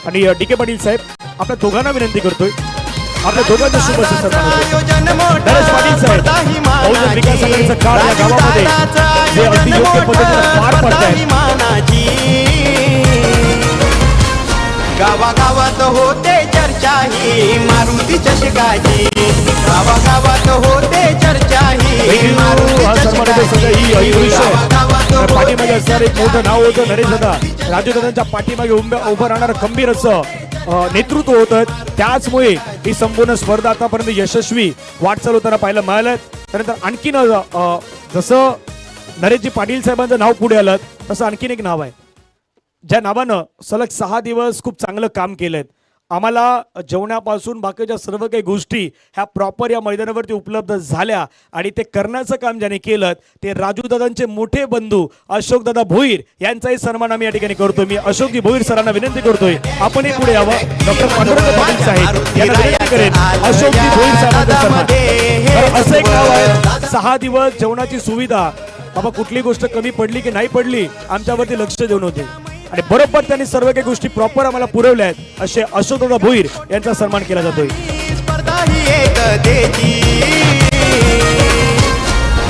आणि DK पाटील साहेब आपल्या दोघांना विनंती करतोय. आपल्या दोघांचं शुभ असं सन्मान होतोय. नरेश पाटील साहेब बहुजन विकास आघाडीचं काम या गावामध्ये जे अगदी योग्य पद्धतीने पार पाडतायत. गावागावात होते चर्चा ही मारुती चषकाची. गावागावात होते चर्चा ही मारुती पाठीमागे असणार एक मोठं नाव होतं नरेश दादा. राजूदादांच्या पाठीमागे उभं राहणार खंबीर असं नेतृत्व होतं. त्याचमुळे ही संपूर्ण स्पर्धा आतापर्यंत यशस्वी वाटचाल होताना पाहायला मिळालं. त्यानंतर आणखीन जसं नरेशजी पाटील साहेबांचं नाव पुढे आलं तसं आणखीन एक नाव आहे ज्या नावानं सलग 6 दिवस खूप चांगलं काम केलंय. आम्हाला जेवणापासून बाकीच्या सर्व काही गोष्टी ह्या प्रॉपर या मैदानावरती उपलब्ध झाल्या आणि ते करण्याचं काम ज्याने केलं ते राजूदादांचे मोठे बंधू अशोकदादा भोईर यांचाही सन्मान आम्ही या ठिकाणी करतोय. मी अशोकजी भोईर सरांना विनंती करतोय आपणही पुढे यावं. डॉक्टर पांडुरंग पाटील साहेब यांना विनंती करेन अशोकजी भोईर साहेबांचा सन्मान. तर असं एक नाव आहे 6 दिवस जेवणाची सुविधा. बाबा कुठली गोष्ट कमी पडली की नाही पडली आमच्यावरती लक्ष देऊन होते आणि बरोबर त्यांनी सर्व काही गोष्टी प्रॉपर आम्हाला पुरवल्या आहेत असे अशोकदादा भोईर यांचा सन्मान केला जातोय. स्पर्धा ही एकतेची.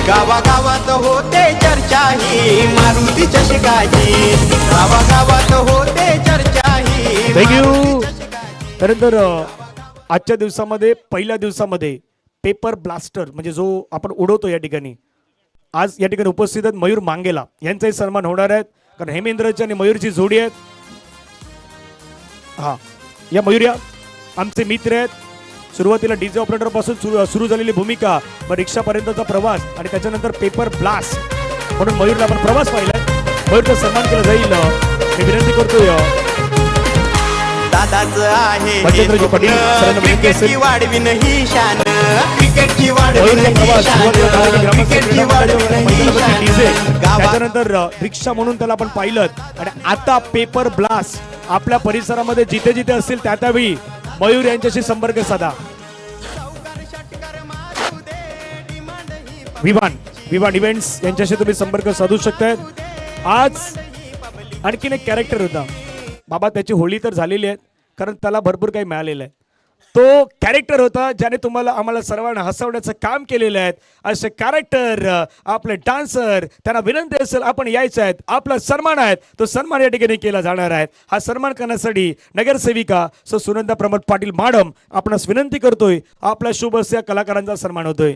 गावागावात होते चर्चा ही मारुती चषकाची. गावागावात होते चर्चा ही. थँक्यू. त्यानंतर आजच्या दिवसामध्ये पहिल्या दिवसामध्ये पेपर ब्लास्टर म्हणजे जो आपण उडवतो या ठिकाणी आज या ठिकाणी उपस्थित आहेत मयूर मांगेला यांचाही सन्मान होणार आहेत. कारण हेमेंद्रची आणि मयूरची जोडी आहेत. हा या मयूर आमचे मित्र आहेत. सुरुवातीला डीजे ऑपरेटर पासून सुरू झालेली भूमिका व रिक्षापर्यंतचा प्रवास आणि त्याच्यानंतर पेपर ब्लास्ट म्हणून मयूरला आपण प्रवास पाहिलाय. मयूरचा सन्मान केला जाईल मी विनंती करतोय. दादाच आहे बचेंद्रजी पाटील सरांना विनंती असेल. क्रिकेटची वाढविन ही शान. क्रिकेटची वाढविन ही शान. क्रिकेटची वाढविन ही शान. त्याच्यानंतर रिक्षा म्हणून त्याला आपण पाहिलं आणि आता पेपर ब्लास्ट आपल्या परिसरामध्ये जिथे जिथे असतील त्या त्यावेळी मयूर यांच्याशी संपर्क साधा. विवान इव्हेंट्स यांच्याशी तुम्ही संपर्क साधू शकताय. आज आणखीन एक कॅरेक्टर होता बाबा त्याची होळी तर झालेली आहे कारण त्याला भरपूर काही मिळालेलं आहे. तो कॅरेक्टर होता ज्याने तुम्हाला आम्हाला सर्वांना हसवण्याचं काम केलेलं आहे. असे कॅरेक्टर आपले डान्सर त्यांना विनंती असेल आपण यायचं आहेत. आपला सन्मान आहे तो सन्मान या ठिकाणी केला जाणार आहे. हा सन्मान करण्यासाठी नगरसेविका सुनंदा प्रमोद पाटील मॅडम आपणास विनंती करतोय. आपल्या शुभ असे कलाकारांचा सन्मान होतोय.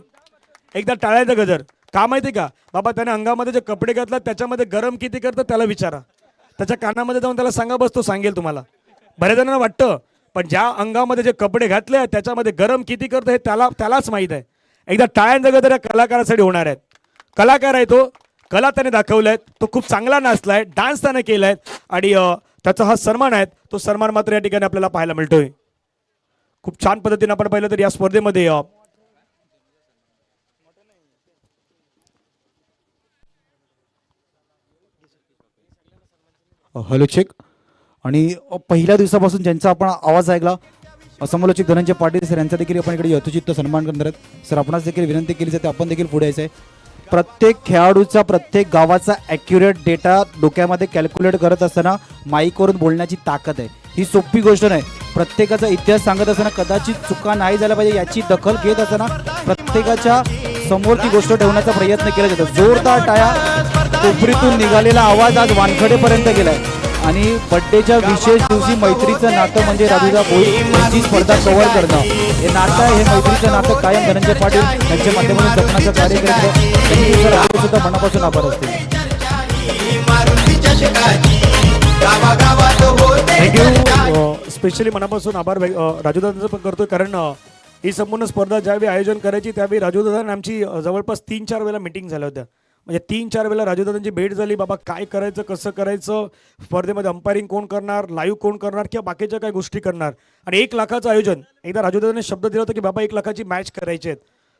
एकदा टाळ्याचा गजर का माहिती का बाबा त्याने अंगामध्ये जे कपडे घातला त्याच्यामध्ये गरम किती करतं त्याला विचारा. त्याच्या कानामध्ये जाऊन त्याला सांगा बस तो सांगेल तुम्हाला. बऱ्याच जणांना वाटतं पण ज्या अंगामध्ये जे कपडे घातले त्याच्यामध्ये गरम किती करतं हे त्यालाच माहीत आहे. एकदा टाळ्यांचा गजर या कलाकारासाठी होणार आहेत. कलाकार आहे तो कला त्याने दाखवलाय. तो खूप चांगला नाचलाय डान्स त्याने केलाय आणि त्याचा हा सन्मान आहे तो सन्मान मात्र या ठिकाणी आपल्याला पाहायला मिळतोय. खूप छान पद्धतीने आपण पाहिलं तर या स्पर्धेमध्ये हॅलो चेक. आणि पहिल्या दिवसापासून ज्यांचा आपण आवाज ऐकला समालोचक धनंजय पाटील सर यांचा देखील आपण इकडे यथोचित सन्मान करणार आहेत. सर आपणास देखील विनंती केली जाते आपण देखील पुढे यायचं आहे. प्रत्येक खेळाडूचा प्रत्येक गावाचा ॲक्युरेट डेटा डोक्यामध्ये कॅल्क्युलेट करत असताना माईकवरून बोलण्याची ताकद आहे. ही सोपी गोष्ट नाही. प्रत्येकाचा इतिहास सांगत असताना कदाचित चुका नाही झाल्या पाहिजे याची दखल घेत असताना प्रत्येकाच्या समोर ती गोष्ट ठेवण्याचा प्रयत्न केला जातो. जोरदार टाळ्या. कोपरीतून निघालेला आवाज आज वानखडेपर्यंत गेलाय. आणि बड्डेच्या विशेष दिवशी मैत्रीचं नातं म्हणजे राजूदा भोईर यांची स्पर्धा कव्हर करणं हे नातं आहे. हे मैत्रीचं नातं कायम धनंजय पाटील यांच्या माध्यमातून जपण्याचं कार्य करतं. सुद्धा मनापासून आभार असतील. थँक्यू. स्पेशली मनापासून आभार राजूदादांचं पण करतोय कारण ही संपूर्ण स्पर्धा ज्यावेळी आयोजन करायची त्यावेळी राजूदादांनी आमची जवळपास 3-4 वेळेला मीटिंग झाल्या होत्या. म्हणजे 3-4 वेळेला राजूदादांची भेट झाली. बाबा काय करायचं कसं करायचं स्पर्धेमध्ये अंपायरिंग कोण करणार लाईव्ह कोण करणार किंवा बाकीच्या काय गोष्टी करणार. आणि 1 लाखाचं आयोजन एकदा राजूदादांनी शब्द दिला होता की बाबा 1 लाखाची मॅच करायची आहेत.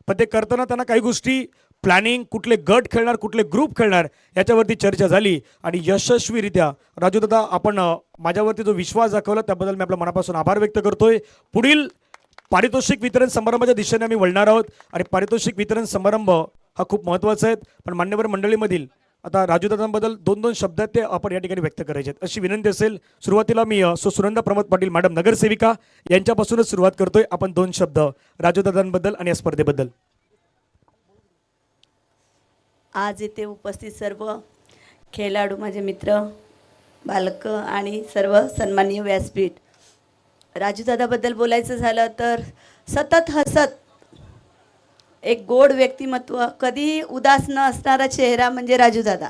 पण ते करताना त्यांना काही गोष्टी प्लॅनिंग, कुठले गट खेळणार, कुठले ग्रुप खेळणार याच्यावरती चर्चा झाली आणि यशस्वीरित्या राजूदादा आपण माझ्यावरती जो विश्वास दाखवला त्याबद्दल मी आपल्या मनापासून आभार व्यक्त करतोय. पुढील पारितोषिक वितरण समारंभाच्या दिशेने आम्ही वळणार आहोत आणि पारितोषिक वितरण समारंभ हा खूप महत्त्वाचा आहे. पण मान्यवर मंडळीमधील आता राजूदादांबद्दल 2 शब्द आहेत ते आपण या ठिकाणी व्यक्त करायचे आहेत अशी विनंती असेल. सुरुवातीला मी सुनंदा प्रमोद पाटील मॅडम नगरसेविका यांच्यापासूनच सुरुवात करतोय. आपण 2 शब्द राजूदादांबद्दल आणि या स्पर्धेबद्दल. आज इथे उपस्थित सर्व खेळाडू, माझे मित्र, बालक आणि सर्व सन्माननीय व्यासपीठ. राजूदादाबद्दल बोलायचं झालं तर सतत हसत, एक गोड व्यक्तिमत्व, कधी उदास न असणारा चेहरा म्हणजे राजूदादा.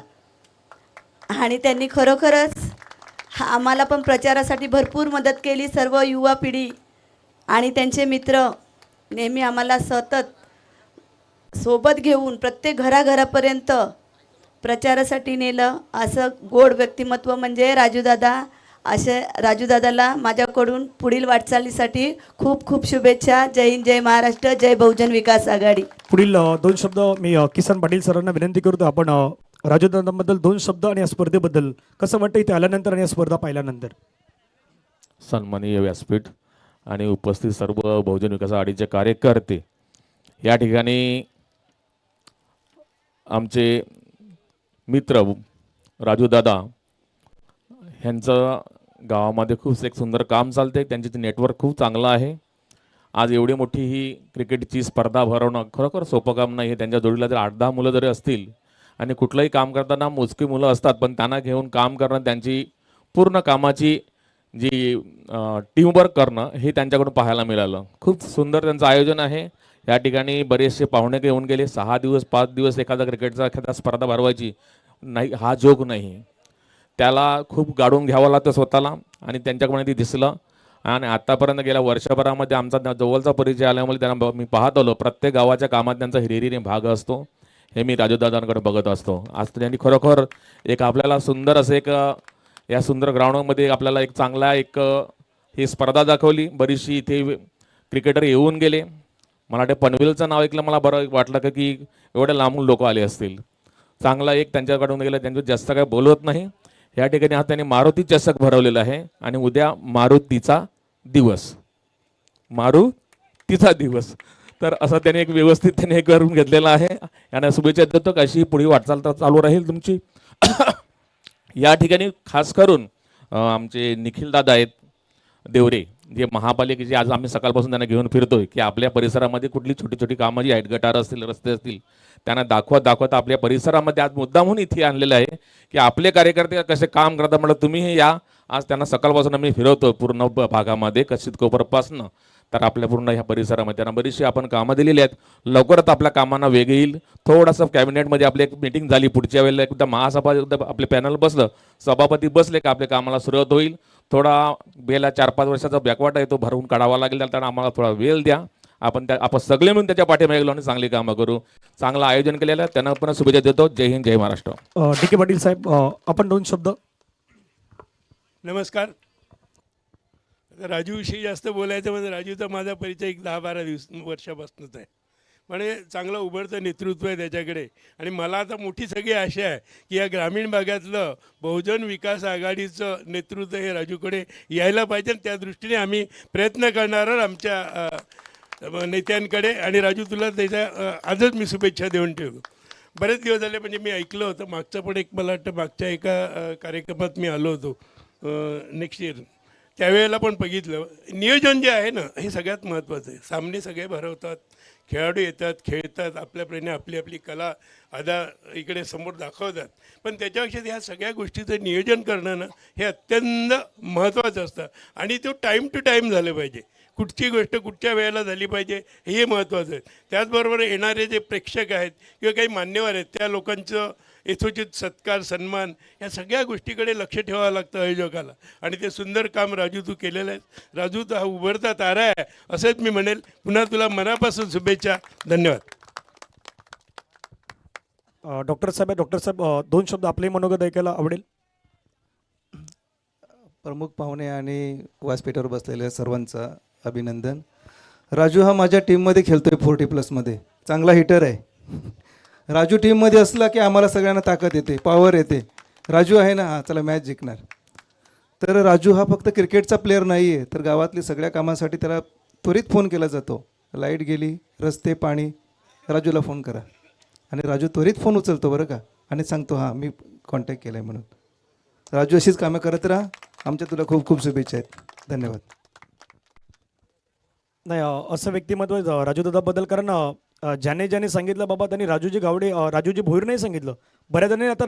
आणि त्यांनी खरोखरच आम्हाला पण प्रचारासाठी भरपूर मदत केली. सर्व युवा पिढी आणि त्यांचे मित्र नेहमी आम्हाला सतत सोबत घेऊन प्रत्येक घराघरापर्यंत प्रचारासाठी नेलं. असं गोड व्यक्तिमत्व म्हणजे राजूदादा. असे राजूदादाला माझ्याकडून पुढील वाटचालीसाठी खूप खूप शुभेच्छा. जय हिंद, जय महाराष्ट्र, जय बहुजन विकास आघाडी. पुढील 2 शब्द मी किसन पाटील सरांना विनंती करतो. आपण राजूदादांबद्दल 2 शब्द आणि या स्पर्धेबद्दल कसं वाटतं इथे आल्यानंतर आणि या स्पर्धा पाहिल्यानंतर. सन्माननीय व्यासपीठ आणि उपस्थित सर्व बहुजन विकास आघाडीचे कार्यकर्ते, या ठिकाणी आमचे मित्र राजूदादा ह्यांचं गावामध्ये खूप एक सुंदर काम चालते. त्यांचे नेटवर्क खूप चांगलं आहे. आज एवढी मोठी ही क्रिकेटची स्पर्धा भरवणं खरोखर सोपं काम नाही आहे. त्यांच्या जोडीला जर 8-10 मुलं जरी असतील आणि कुठलंही काम करताना मोजकी मुलं असतात, पण त्यांना घेऊन काम करणं, त्यांची पूर्ण कामाची जी टीमवर्क करणं हे त्यांच्याकडून पाहायला मिळालं. खूप सुंदर त्यांचं आयोजन आहे. या ठिकाणी बरेचसे पाहुणे येऊन गेले. 6 दिवस 5 दिवस एखादा क्रिकेटचा एखादा स्पर्धा भरवायची नाही हा जोक नाही. त्याला खूप गाडून घ्यावं लागतं स्वतःला आणि त्यांच्याकडे ते दिसलं. आणि आतापर्यंत गेल्या वर्षभरामध्ये आमचा जवळचा परिचय आल्यामुळे त्यांना मी पाहत आलो. प्रत्येक गावाच्या कामात त्यांचा हिरिरीने भाग असतो. हे मी राजूदादांकडे बघत असतो. आज त्यांनी खरोखर एक आपल्याला सुंदर असं एक या सुंदर ग्राउंडमध्ये आपल्याला एक चांगला एक ही स्पर्धा दाखवली. बरीचशी इथे क्रिकेटर येऊन गेले. मला वाटतं पनवेलचं नाव ऐकलं मला बरं वाटलं की एवढे लांबून लोक आले असतील. चांगला एक त्यांच्याकडून गेलं. त्यांचं जास्त काय बोलवत नाही. या ठिकाणी हा त्यांनी मारुती चषक भरवलेला आहे आणि उद्या मारुतीचा दिवस, मारुतीचा दिवस. तर असं त्यांनी एक व्यवस्थित त्यांनी हे करून घेतलेलं आहे. यांना शुभेच्छा देतो. कशी पुढे वाटचाल तर चालू राहील तुमची. या ठिकाणी खास करून आमचे निखिल दादा आहेत देवरे, जे महापालिकेचे आज आम्ही सकाळपासून त्यांना घेऊन फिरतोय की आपल्या परिसरामध्ये कुठली छोटी छोटी कामं जी आहेत, गटार असतील, रस्ते असतील, त्यांना दाखवत आपल्या परिसरामध्ये आज मुद्दा म्हणून इथे आणलेलं आहे की आपले कार्यकर्ते कसे काम करतात. म्हटलं तुम्ही हे या. आज त्यांना सकाळपासून आम्ही फिरवतो पूर्ण भागामध्ये कशीत कोपरपासनं तर आपल्या पूर्ण ह्या परिसरामध्ये त्यांना बरीचशी आपण कामं दिलेली आहेत. लवकरच आपल्या कामांना वेग येईल. थोडंसं कॅबिनेटमध्ये आपली एक मीटिंग झाली. पुढच्या वेळेला एकदा महासभा एकदा आपले पॅनल बसलं, सभापती बसले का आपल्या कामाला सुरुवात होईल. थोडा गेल्या 4-5 वर्षाचा बॅकवर्ड आहे तो भरून काढावा लागेल. त्यांना आम्हाला थोडा वेळ द्या. आपण सगळे मिळून त्याच्या पाठीमागे गेलो आणि चांगली कामं करू. चांगलं आयोजन केलेलं आहे. त्यांना पण शुभेच्छा देतो. जय हिंद, जय महाराष्ट्र. डी.के. पाटील साहेब आपण 2 शब्द. नमस्कार. राजूविषयी जास्त बोलायचं म्हणजे राजूचा माझा परिचय एक 10-12 वर्षापासूनच आहे. म्हणजे चांगलं उभरतं नेतृत्व आहे त्याच्याकडे. आणि मला आता मोठी सगळी आशा आहे की या ग्रामीण भागातलं बहुजन विकास आघाडीचं नेतृत्व हे राजूकडे यायला पाहिजे. त्या दृष्टीने आम्ही प्रयत्न करणार आहोत आमच्या नेत्यांकडे. आणि राजू तुला त्याच्या आजच मी शुभेच्छा देऊन ठेवतो. बरेच दिवस झाले म्हणजे मी ऐकलं होतं मागचं पण एक मला वाटतं मागच्या एका कार्यक्रमात मी आलो होतो नेक्स्ट इयर, त्यावेळेला पण बघितलं. नियोजन जे आहे ना हे सगळ्यात महत्त्वाचं आहे. सामने सगळे भरवतात, खेळाडू येतात, खेळतात, आपल्याप्रमाणे आपली आपली कला अदा इकडे समोर दाखवतात. पण त्याच्यापेक्षा ह्या सगळ्या गोष्टीचं नियोजन करणं ना हे अत्यंत महत्त्वाचं असतं. आणि तो टाईम टू टाईम झालं पाहिजे. कुठची गोष्ट कुठच्या वेळेला झाली पाहिजे हे महत्त्वाचं आहे. त्याचबरोबर येणारे जे प्रेक्षक आहेत किंवा काही मान्यवर आहेत त्या लोकांचं यथोचित सत्कार सन्मान या सगळ्या गोष्टीकडे लक्ष ठेवावं लागतं आयोजकाला. आणि ते सुंदर काम राजू तू केलेलं आहे. राजू तर हा उभरता तारा आहे असंच मी म्हणेल. पुन्हा तुला मनापासून शुभेच्छा. धन्यवाद. डॉक्टर साहेब 2 शब्द आपले मनोगत ऐकायला आवडेल. प्रमुख पाहुणे आणि व्यासपीठावर बसलेल्या सर्वांचं अभिनंदन. राजू हा माझ्या टीममध्ये खेळतोय 40+ मध्ये. चांगला हिटर आहे. राजू टीममध्ये असला की आम्हाला सगळ्यांना ताकद येते, पॉवर येते. राजू आहे ना, हा चला मॅच जिंकणार. तर राजू हा फक्त क्रिकेटचा प्लेअर नाही आहे, तर गावातली सगळ्या कामासाठी त्याला त्वरित फोन केला जातो. लाईट गेली, रस्ते, पाणी, राजूला फोन करा. आणि राजू त्वरित फोन उचलतो बरं का, आणि सांगतो हां मी कॉन्टॅक्ट केला आहे म्हणून. राजू अशीच कामं करत राहा. आमच्या तुला खूप खूप शुभेच्छा आहेत. धन्यवाद. नाही असं व्यक्तिमत्व आहे राजूदादाबद्दल, कारण ज्याने सांगितलं बाबा त्यांनी राजूजी गावडे, राजूजी भोईर नाही सांगितलं, बऱ्याच जणांनी आता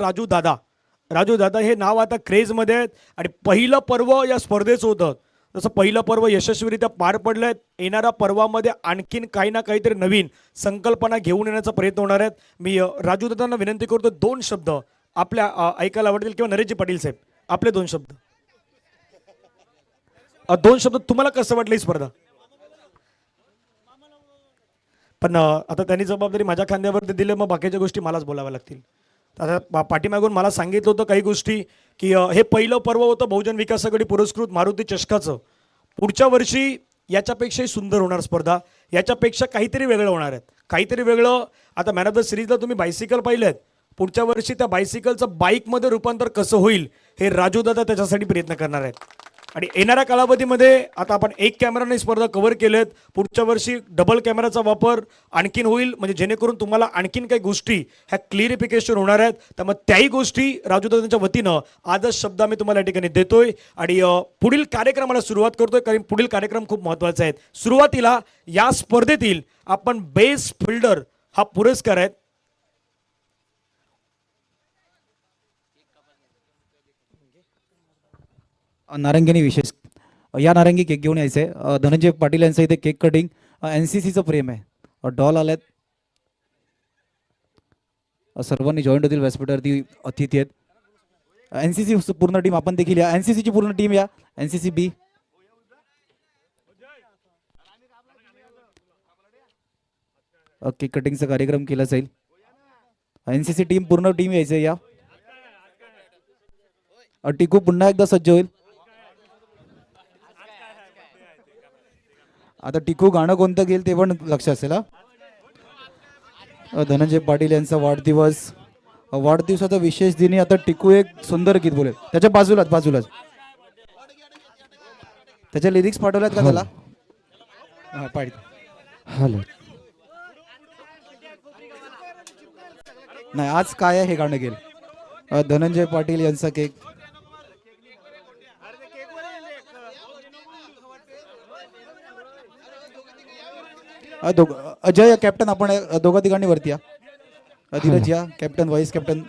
राजू दादा हे नाव आता क्रेजमध्ये आहेत. आणि पहिलं पर्व या स्पर्धेचं होतं, जसं पहिलं पर्व यशस्वीरित्या पार पडलं आहे. येणाऱ्या पर्वामध्ये आणखीन काही ना काहीतरी नवीन संकल्पना घेऊन येण्याचा प्रयत्न होणार आहेत. मी राजूदादांना विनंती करतो 2 शब्द आपल्या ऐकायला आवडतील, किंवा नरेशजी पाटील साहेब आपले 2 शब्द. 2 शब्द तुम्हाला कसं वाटलं ही स्पर्धा? पण आता त्यांनी जबाबदारी माझ्या खांद्यावरती दिली, मग बाकीच्या गोष्टी मलाच बोलाव्या लागतील. आता पाठीमागून मला सांगितलं होतं काही गोष्टी की हे पहिलं पर्व होतं बहुजन विकास आघाडी पुरस्कृत मारुती चषकाचं. पुढच्या वर्षी याच्यापेक्षाही सुंदर होणार स्पर्धा, याच्यापेक्षा काहीतरी वेगळं होणार आहेत, काहीतरी वेगळं. आता मॅन ऑफ द सिरीजला तुम्ही बायसिकल पाहिलेत, पुढच्या वर्षी त्या बायसिकलचं बाईकमध्ये रूपांतर कसं होईल हे राजूदादा त्याच्यासाठी प्रयत्न करणार आहेत. आणि येणाऱ्या कालावधीमध्ये आता आपण 1 कॅमेराने स्पर्धा कव्हर केलेत, पुढच्या वर्षी डबल कॅमेराचा वापर आणखीन होईल, म्हणजे जेणेकरून तुम्हाला आणखीन काही गोष्टी ह्या क्लिअरिफिकेशन होणार आहेत. त्यामुळे त्याही गोष्टी राजूदादांच्या वतीनं आजच शब्द मी तुम्हाला या ठिकाणी देतोय. आणि पुढील कार्यक्रमाला सुरुवात करतोय, कारण पुढील कार्यक्रम खूप महत्त्वाचा आहे. सुरुवातीला या स्पर्धेतील आपण बेस्ट फिल्डर हा पुरस्कार आहे. नारंगीने विशेष या नारंगी केक घेऊन यायचे. धनंजय पाटील यांचं इथे केक कटिंग, NCCचं प्रेम आहे. डॉल आल्यात, सर्वांनी जॉईंट होतील. व्यासपीठावरती अतिथी आहेत. NCC पूर्ण टीम आपण देखील या. NCCची पूर्ण टीम या. NCC B केक कटिंगचा कार्यक्रम केला जाईल. NCC टीम पूर्ण टीम यायचं या. टिकू पुन्हा एकदा सज्ज होईल. आता टिकू गाणं कोणतं घेईल ते पण लक्ष असेल. धनंजय पाटील यांचा वाढदिवस, वाढदिवसाचा विशेष दिनी आता टिकू एक सुंदर गीत बोलेल. त्याच्या बाजूलाच त्याच्या लिरिक्स पाठवल्यात का त्याला? हॅलो, नाही आज काय आहे हे गाणं घेईल. धनंजय पाटील यांचा केक. अजय कॅप्टन, आपण दोघा तिघांनी वरती या. धीरज या, captain vice captain.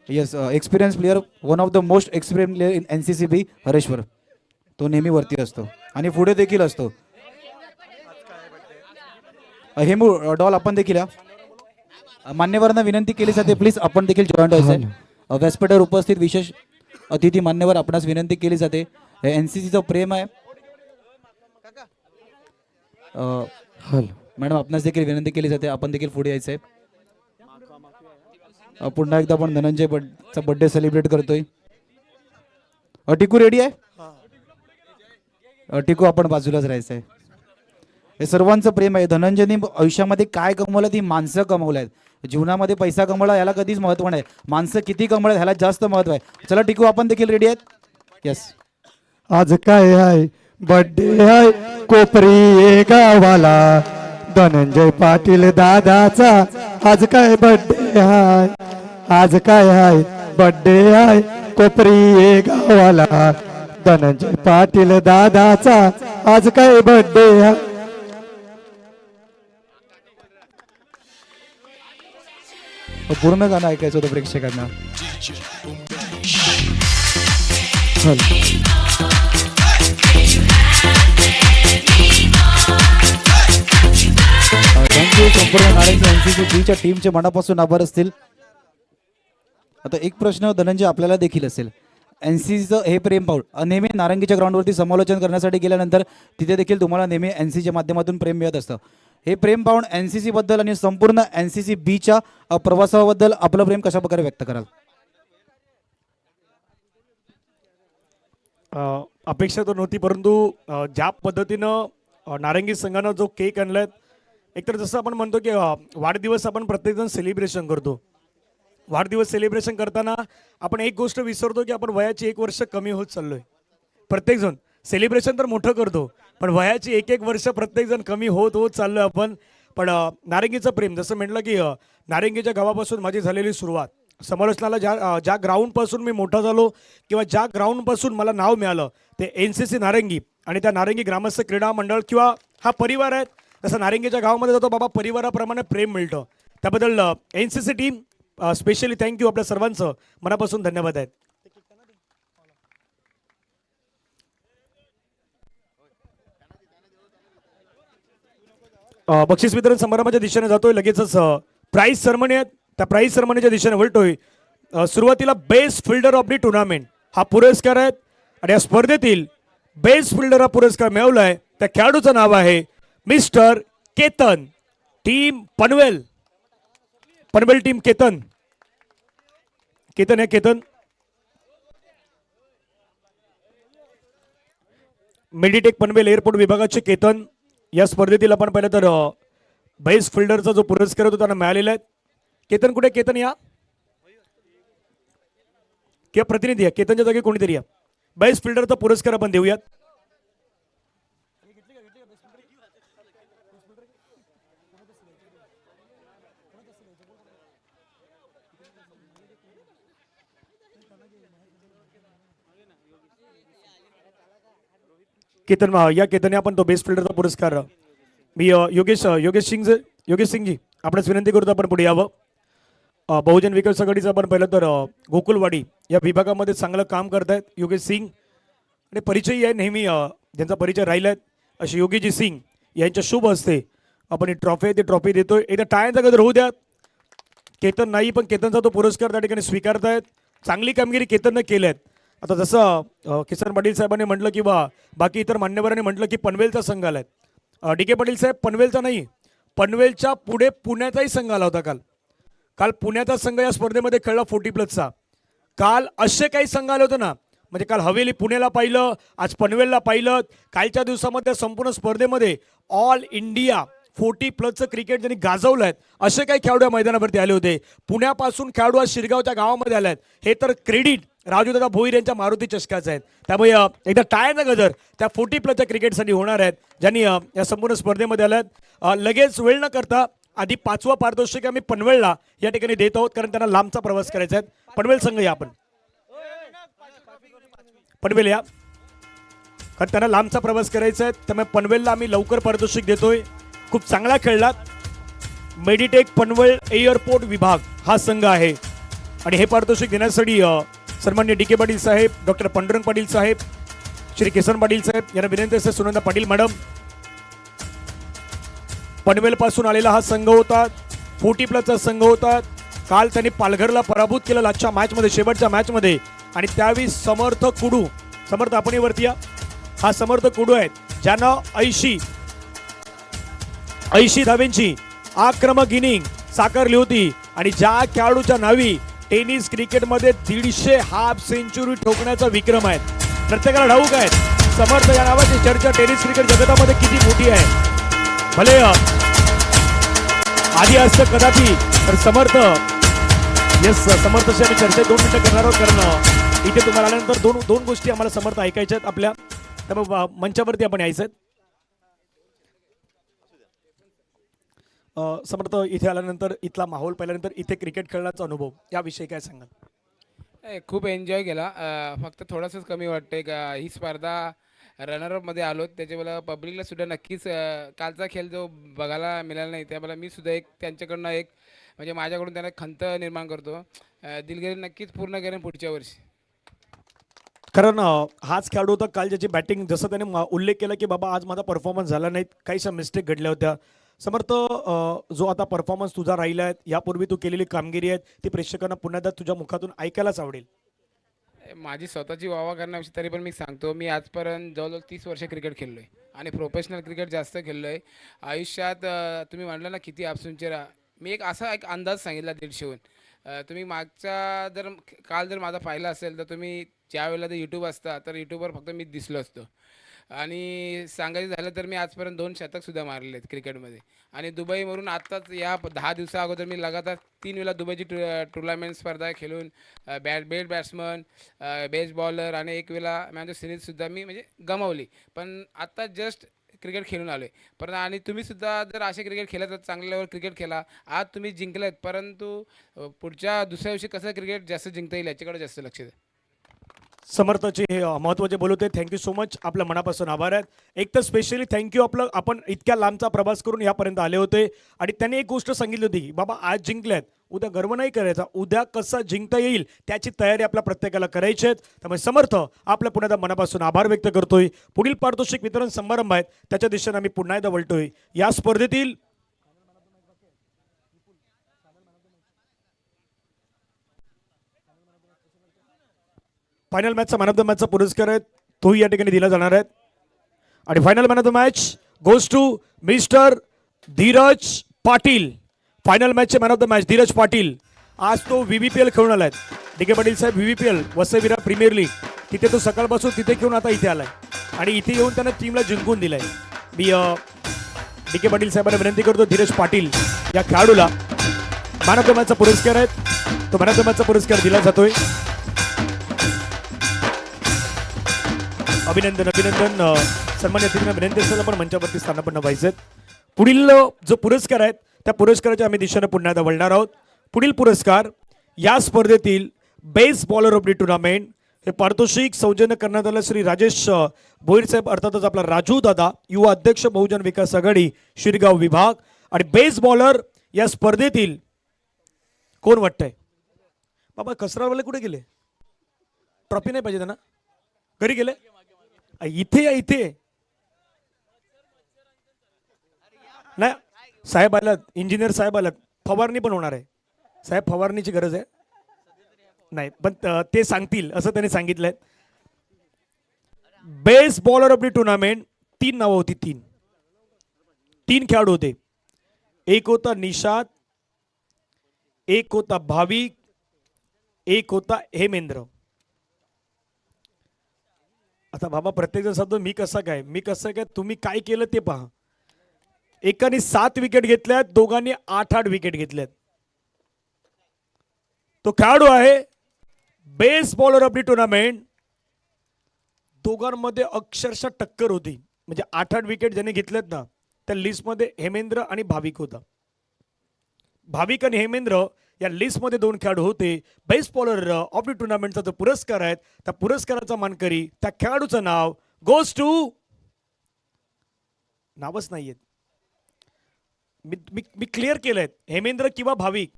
Yes, experience player, one of the most experience player in NCC B Hareshwar. तो नेहमी वरती असतो आणि पुढे देखील असतो. हेमू डॉल आपण देखील या. मान्यवरांना विनंती केली जाते प्लीज आपण देखील जॉईंट व्हायचं. व्यासपीठावर उपस्थित विशेष अतिथी मान्यवर आपणास विनंती केली जाते. NCCचं प्रेम आहे. मॅडम आपणास देखील विनंती केली जाते आपण देखील पुढे यायचं आहे. पुन्हा एकदा आपण धनंजय चा बर्थडे सेलिब्रेट करतोय. टिकू रेडी आहे? टिकू आपण बाजूलाच राहायचं आहे. हे सर्वांचं प्रेम आहे. धनंजयनी आयुष्यामध्ये काय कमवलं ती माणसं कमवलं आहेत. जीवनामध्ये पैसा कमवला याला कधीच महत्व नाही, माणसं किती कमवलं ह्याला जास्त महत्व आहे. चला टिकू आपण देखील रेडी आहेत. येस, आज काय आहे बर्थडे आहे कोपरी गावाला धनंजय पाटील दादाचा. आज काय बर्थडे आहे, आज काय आहे बर्थडे आहे कोपरी गावाला धनंजय पाटील दादाचा. आज काय बर्थडे आहे. पूर्ण गाणं ऐकायचं होतं प्रेक्षकांना. थँक्यू. संपूर्ण नारायण NCC Bच्या टीमचे मनापासून आभार असतील. आता एक प्रश्न धनंजय आपल्याला देखील असेल. NCCचं हे प्रेम पाऊल नेहमी नारंगीच्या ग्राउंडवरती समालोचन करण्यासाठी गेल्यानंतर तिथे देखील तुम्हाला नेहमी NCCच्या माध्यमातून प्रेम मिळत असतं. हे प्रेम पाहून NCC बद्दल आणि संपूर्ण NCC Bच्या प्रवासाबद्दल आपलं प्रेम कशा प्रकारे व्यक्त कराल? अपेक्षा तर नव्हती, परंतु ज्या पद्धतीनं नारंगी संघानं जो केक आणलाय, एकतर जसं आपण म्हणतो की वाढदिवस आपण प्रत्येकजण सेलिब्रेशन करतो. वाढदिवस सेलिब्रेशन करताना आपण एक गोष्ट विसरतो की आपण वयाची 1 वर्ष कमी होत चाललोय. प्रत्येकजण सेलिब्रेशन तर मोठं करतो, पण वयाची 1-1 वर्ष प्रत्येकजण कमी होत होत चाललोय आपण. पण नारंगीचं प्रेम, जसं म्हटलं की नारंगीच्या गावापासून माझी झालेली सुरुवात, समालोचनाला ज्या ग्राउंडपासून मी मोठा झालो किंवा ज्या ग्राउंडपासून मला नाव मिळालं ते NCC नारंगी आणि त्या नारंगी ग्रामस्थ क्रीडा मंडळ किंवा हा परिवार आहे. जसं नारंगीच्या गावामध्ये जातो बाबा, परिवाराप्रमाणे प्रेम मिळतं. त्याबद्दल NCC टीम स्पेशली थँक्यू. आपल्या सर्वांचं मनापासून धन्यवाद आहेत. बक्षीस वितरण समारंभाच्या दिशेने जातोय. लगेचच प्राईज सेरेमनी आहे, त्या प्राईज सेरेमनीच्या दिशेने वळतोय. सुरुवातीला best fielder of the tournament हा पुरस्कार आहे आणि या स्पर्धेतील बेस्ट फिल्डर हा पुरस्कार मिळवलाय त्या खेळाडूचं नाव आहे mister Ketan, team Panvel. Panvel team Ketan आहे. केतन मेडिटेक पनवेल एअरपोर्ट विभागाचे केतन या स्पर्धेतील आपण पाहिलं तर बेस्ट फिल्डरचा जो पुरस्कार होतो त्यांना मिळालेला आहे. केतन कुठे? केतन या किंवा प्रतिनिधी या, केतनच्या जागी कोणीतरी या. बेस्ट फिल्डरचा पुरस्कार आपण देऊयात. केतन, या केतनने आपण तो बेस्ट फिल्डरचा पुरस्कार. मी योगेश सिंगजी आपल्याच विनंती करतो आपण पुढे यावं. बहुजन विकास आघाडीचं आपण पाहिलं तर गोकुलवाडी या विभागामध्ये चांगलं काम करतायत योगेश सिंग आणि परिचयही आहे नेहमी, ज्यांचा परिचय राहिला आहे असे योगीजी सिंग यांच्या शुभ हस्ते आपण ही ट्रॉफी आहे ती ट्रॉफी देतोय. एकदा टाळ्यांचा गजर होऊ द्या. केतन नाही पण केतनचा तो पुरस्कार त्या ठिकाणी स्वीकारतायत. चांगली कामगिरी केतननं केली आहे. आता जसं किसन पाटील साहेबांनी म्हटलं किंवा बाकी इतर मान्यवरांनी म्हटलं की पनवेलचा संघ आलाय. DK पाटील साहेब, पनवेलचा नाही, पनवेलच्या पुढे पुण्याचाही संघ आला होता काल पुण्याचा संघ या स्पर्धेमध्ये खेळला 40+चा. काल असे काही संघ आले होते ना, म्हणजे काल हवेली पुण्याला पाहिलं, आज पनवेलला पाहिलं. कालच्या दिवसामध्ये संपूर्ण स्पर्धेमध्ये ऑल इंडिया 40+चं क्रिकेट ज्यांनी गाजवलं आहे असे काही खेळाडू या मैदानावरती आले होते. पुण्यापासून खेळाडू आज शिरगावच्या गावामध्ये आले आहेत. हे तर क्रेडिट राजूदादा भोईर यांच्या मारुती चषकाचं आहे. त्यामुळे एकदा टाळ्यांचा गजर त्या 40+च्या क्रिकेटसाठी होणार आहेत ज्यांनी या संपूर्ण स्पर्धेमध्ये आल्यात. लगेच वेळ न करता आधी 5वं पारितोषिक आम्ही पनवेलला या ठिकाणी देत आहोत, कारण त्यांना लांबचा प्रवास करायचा आहे. पनवेल संघ या, आपण पनवेल या, कारण त्यांना लांबचा प्रवास करायचा आहे. त्यामुळे पनवेलला आम्ही लवकर पारितोषिक देतोय. खूप चांगला खेळलात. मेडिटेक पनवेल एअरपोर्ट विभाग हा संघ आहे आणि हे पारितोषिक देण्यासाठी सन्मान्य DK पाटील साहेब, डॉक्टर पांडुरंग पाटील साहेब, श्री किसन पाटील साहेब यांना विनंती असते. सुनंदा पाटील मॅडम, पनवेल पासून आलेला हा संघ होता, 40+चा संघ होता. काल त्यांनी पालघरला पराभूत केलं आजच्या मॅचमध्ये, शेवटच्या मॅचमध्ये. आणि त्यावेळी समर्थ आपण वरती या. हा समर्थ कुडू आहेत ज्यानं 80 धावेंची आक्रमक इनिंग साकारली होती आणि ज्या खेळाडूच्या नावी टेनिस क्रिकेटमध्ये 150 हाफ सेंचुरी ठोकण्याचा विक्रम आहे. प्रत्येकाला ठाऊक आहे समर्थ या नावाची चर्चा टेनिस क्रिकेट जगतामध्ये किती मोठी आहे. भले आधी असतं कदापि, तर समर्थशी आम्ही चर्चा 2 मिनिटं करणार आहोत, कारण इथे तुम्हाला आल्यानंतर दोन गोष्टी आम्हाला समर्थ ऐकायच्या आहेत आपल्या. त्यामुळे मंचावरती आपण यायचं आहे. समर्थ, इथे आल्यानंतर इथला माहोल पाहिल्यानंतर इथे क्रिकेट खेळण्याचा अनुभव याविषयी काय सांगाल? खूप एन्जॉय केला. फक्त थोडंसंच कमी वाटतंय का ही स्पर्धा रनरअपमध्ये आलो, त्याच्यामुळे पब्लिकला सुद्धा नक्कीच कालचा खेळ जो बघायला मिळाला नाही त्यामुळे मी सुद्धा त्यांच्याकडनं म्हणजे माझ्याकडून त्यांना खंत निर्माण करतो. दिलगिरी नक्कीच पूर्ण करेन पुढच्या वर्षी. कारण हाच खेळाडू होता काल ज्याची बॅटिंग, जसं त्याने उल्लेख केला की बाबा आज माझा परफॉर्मन्स झाला नाही, काहीशा मिस्टेक घडल्या होत्या. समर्थ, जो आता परफॉर्मन्स तुझा राहिला आहे, यापूर्वी तू केलेली कामगिरी आहे ती प्रेक्षकांना पुन्हा एकदा तुझ्या मुखातून ऐकायलाच आवडेल. माझी स्वतःची वावा करण्याविषयी तरी पण मी सांगतो, मी आजपर्यंत जवळजवळ 30 वर्ष क्रिकेट खेळलो आहे आणि प्रोफेशनल क्रिकेट जास्त खेळलो आहे आयुष्यात. तुम्ही म्हटलं ना किती आपसूंचे मी एक अंदाज सांगितला 150हून. तुम्ही मागचा काल जर माझा पाहिला असेल तर तुम्ही ज्या वेळेला ते यूट्यूब असता तर यूट्यूबवर फक्त मी दिसलो असतो. आणि सांगायचं झालं तर मी आजपर्यंत 2 शतकसुद्धा मारले आहेत क्रिकेटमध्ये. आणि दुबईवरून आत्ताच या 10 दिवसा अगोदर मी लगातार 3 वेळा दुबईची टुर्नामेंट स्पर्धा खेळून बेस्ट बॅट्समन, बेस्ट बॉलर आणि 1 वेळा मॅन ऑफ द सिरीजसुद्धा मी म्हणजे गमावली. पण आत्ता जस्ट क्रिकेट खेळून आलो आहे. पण आणि तुम्हीसुद्धा जर असे क्रिकेट खेळत तर चांगल्या लेवल क्रिकेट खेळा. आज तुम्ही जिंकलेत, परंतु पुढच्या दुसऱ्या दिवशी कसं क्रिकेट जास्त जिंकता येईल याच्याकडे जास्त लक्ष द्या. समर्थाचे हे महत्त्वाचे बोल होते. Thank you so much. आपल्या मनापासून आभार आहेत. एक तर स्पेशली थँक्यू आपलं, आपण इतक्या लांबचा प्रवास करून यापर्यंत आले होते आणि त्यांनी एक गोष्ट सांगितली होती की बाबा आज जिंकल्यात, उद्या गर्व नाही करायचा, उद्या कसं जिंकता येईल त्याची तयारी आपल्या प्रत्येकाला करायची आहे. त्यामुळे समर्थ आपल्या पुन्हा एकदा मनापासून आभार व्यक्त करतोय. पुढील पारितोषिक वितरण समारंभ आहेत त्याच्या दिशेने आम्ही पुन्हा एकदा वळतोय. या स्पर्धेतील फायनल मॅचचा मॅन ऑफ द मॅचचा पुरस्कार आहे तोही या ठिकाणी दिला जाणार आहे. आणि final man of the match goes to mister Dhiraj Patil. Final मॅचचे man of the match Dhiraj Patil. आज तो VVPL खेळून आलाय. DK पाटील साहेब VVPL Vasai Virar premier league तिथे तो सकाळपासून तिथे खेळून आता इथे आलाय आणि इथे येऊन त्यानं टीमला जिंकून दिलाय. मी DK पाटील साहेबांना विनंती करतो धीरज पाटील या खेळाडूला मॅन ऑफ द मॅचचा पुरस्कार आहे तो मॅन ऑफ द मॅचचा पुरस्कार दिला जातोय. अभिनंदन अभिनंदन. सन्मान्य अतिथींना विनंती असेल पण मंचावरती स्थानापन्न व्हायचे. पुढील जो पुरस्कार आहेत त्या पुरस्काराच्या आम्ही दिशेने पुन्हा एकदा वळणार आहोत. पुढील पुरस्कार या स्पर्धेतील best bowler of the tournament हे पारितोषिक सौजन्य करण्यात आलं श्री राजेश भोईर साहेब, अर्थातच आपला राजू दादा, युवा अध्यक्ष बहुजन विकास आघाडी शिरगाव विभाग. आणि बेस्ट बॉलर या स्पर्धेतील कोण वाटतंय? बाबा कसरावाले कुठे गेले? ट्रॉफी नाही पाहिजे त्यांना? घरी गेले? इथे या इथे नाही. साहेब आलात, इंजिनियर साहेब आलात, फवारणी पण होणार आहे. साहेब फवारणीची गरज आहे नाही पण ते सांगतील असं त्यांनी सांगितलंय. Best bowler of the tournament 3 नावं होती. 3 खेळाडू होते. एक होता निषाद, एक होता भाविक, एक होता हेमेंद्र. आता बाबा प्रत्येक जण सांगतो मी कसं काय तुम्ही काय केलं ते पहा. एकाने 7 विकेट घेतल्यात, दोघांनी 8-8 विकेट घेतल्यात. तो खेळाडू आहे best bowler of the tournament. दोघांमध्ये अक्षरशः टक्कर होती. म्हणजे 8-8 विकेट ज्याने घेतल्यात ना त्या लिस्टमध्ये हेमेंद्र आणि भाविक होता. भाविक आणि हेमेंद्र या लिस्टमध्ये 2 खेळाडू होते. बेस्ट बॉलर ऑफ द टुर्नामेंटचा जो पुरस्कार आहे त्या पुरस्काराचा मानकरी त्या खेळाडूचं नाव गोज टू, नावच नाहीयेत मी क्लिअर केलंय, हेमेंद्र किंवा भाविक.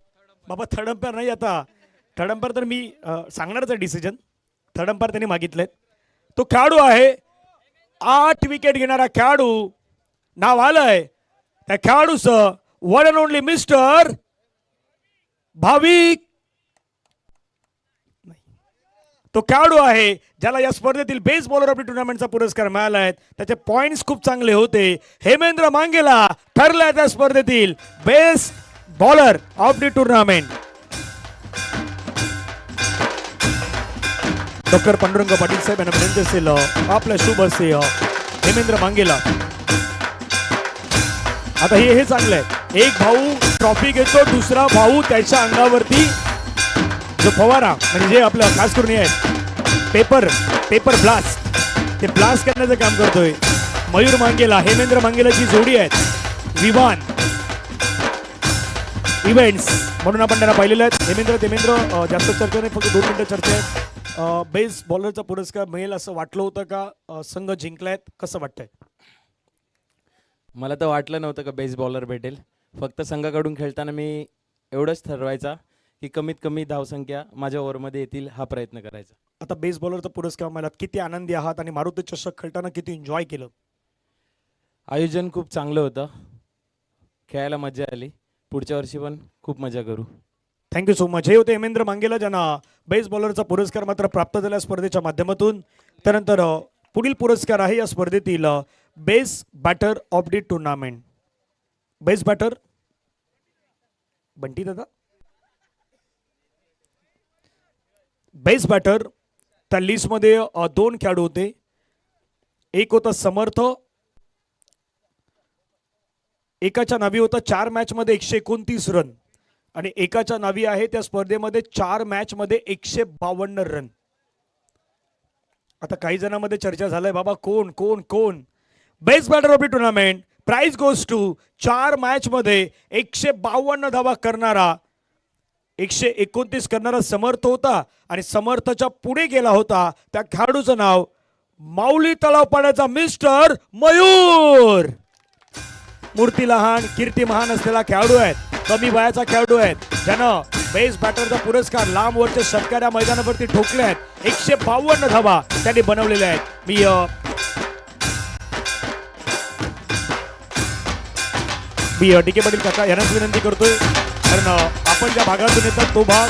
बाबा थर्ड अंपायर नाही. आता थर्ड अंपायर तर मी सांगणारच आहे डिसिजन. थर्ड अंपायर त्यांनी मागितलंय. तो खेळाडू आहे 8 विकेट घेणारा खेळाडू. नाव आलंय त्या खेळाडूचं वन अँड ओनली मिस्टर भाविक. तो खेळाडू आहे ज्याला या स्पर्धेतील बेस्ट बॉलर ऑफ द टुर्नामेंटचा पुरस्कार मिळाला आहे. त्याचे पॉइंट्स खूप चांगले होते. हेमेंद्र मांगेला ठरलाय त्या स्पर्धेतील best bowler of the tournament. Doctor Pandurang Patil साहेब यांना विनंती असेल आपल्या शुभ हस्ते हेमेंद्र मांगेला. आता हे चांगलं आहे. एक भाऊ ट्रॉफी घेतो, दुसरा भाऊ त्याच्या अंगावरती जो फवारा म्हणजे जे आपलं खास करून हे पेपर ब्लास्ट ते ब्लास्ट करण्याचं काम करतोय. मयूर मांगेला हेमेंद्र मांगेलाची जोडी आहे विवान इव्हेंट्स म्हणून आपण त्यांना पाहिलेलं आहे. हेमेंद्र जास्त चर्चा नाही, फक्त 2 मिनिटं चर्चा आहे. बेस्ट बॉलरचा पुरस्कार मिळेल असं वाटलं होतं का? संघ जिंकलायत, कसं वाटतंय? मला तर वाटलं नव्हतं का बेस्ट बॉलर भेटेल. फक्त संघाकडून खेळताना मी एवढंच ठरवायचा की कमीत कमी धावसंख्या माझ्या ओव्हरमध्ये येतील हा प्रयत्न करायचा. आता बेस्ट बॉलरचा पुरस्कार मिळाला, किती आनंदी आहात आणि मारुती चषक खेळताना किती एन्जॉय केलं? आयोजन खूप चांगलं होतं, खेळायला मजा आली. पुढच्या वर्षी पण खूप मजा करू. Thank you so much. हे होते हेमेंद्र मांगेला ज्यांना बेस्ट बॉलरचा पुरस्कार मात्र प्राप्त झाला स्पर्धेच्या माध्यमातून. त्यानंतर पुढील पुरस्कार आहे या स्पर्धेतील best batter of the tournament. Best batter Bunty Dada. Best batter त्या लिस्टमध्ये 2 खेळाडू होते. एक होतं समर्थ, एकाच्या नावी होतं 4 मॅच मध्ये 129 रन आणि एकाच्या नावी आहे त्या स्पर्धेमध्ये 4 मॅच मध्ये 152 रन. आता काही जणांमध्ये चर्चा झालाय बाबा कोण कोण कोण best batter of the tournament. Prize goes to 4 match मध्ये 152 धावा करणारा 129 करणारा समर्थ होता आणि समर्थच्या पुढे गेला होता त्या खेळाडूचं नाव माऊली तलावपाड्याचा मिस्टर मयूर. मूर्ती लहान कीर्ती महान असलेला खेळाडू आहेत, कमी वयाचा खेळाडू आहेत, ज्यानं बेस्ट बॅटरचा पुरस्कार लांब वरच्या षटकाऱ्या मैदानावरती ठोकले आहेत. 152 धावा त्यांनी बनवलेल्या आहेत. मी डी.के. पाटील काका यांनाच विनंती करतोय, कारण आपण ज्या भागातून येतात तो भाग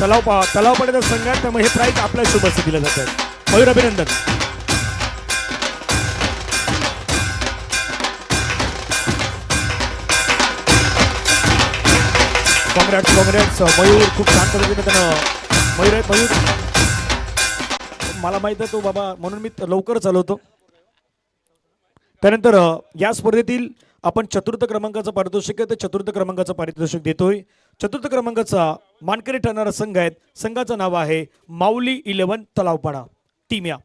तलावपाड्याचा संघ आहे, त्यामुळे हे प्राइज आपल्या शुभ हस्ते दिलं जात आहे. मयूर अभिनंदन. काँग्रेट्स मयूर, खूप छान पद्धतीने त्यानं मयूर आहेत. मयूर मला माहित आहे तो बाबा, म्हणून मी लवकर चालवतो. त्यानंतर या स्पर्धेतील आपण चतुर्थ क्रमांकाचं पारितोषिक आहे, ते चतुर्थ क्रमांकाचं पारितोषिक देतोय. चतुर्थ क्रमांकाचा मानकरी ठरणारा संघ आहे, संघाचं नाव आहे माऊली 11 तलावपाडा टीम. या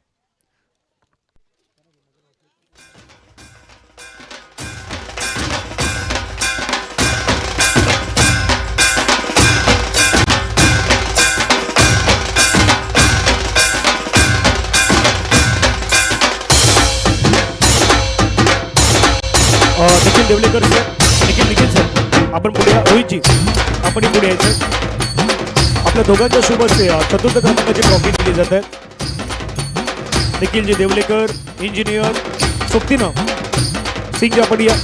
निखिल देवलेकर सर, निखिल सर आपण पुढे या. रोहितजी आपण पुढे यायचं. आपल्या दोघांच्या शुभ हस्ते चतुर्थ क्रमांकाची ट्रॉफी दिली जात आहे. निखिलजी देवलेकर, इंजिनियर सोबतीनं सिंगजी आपण या.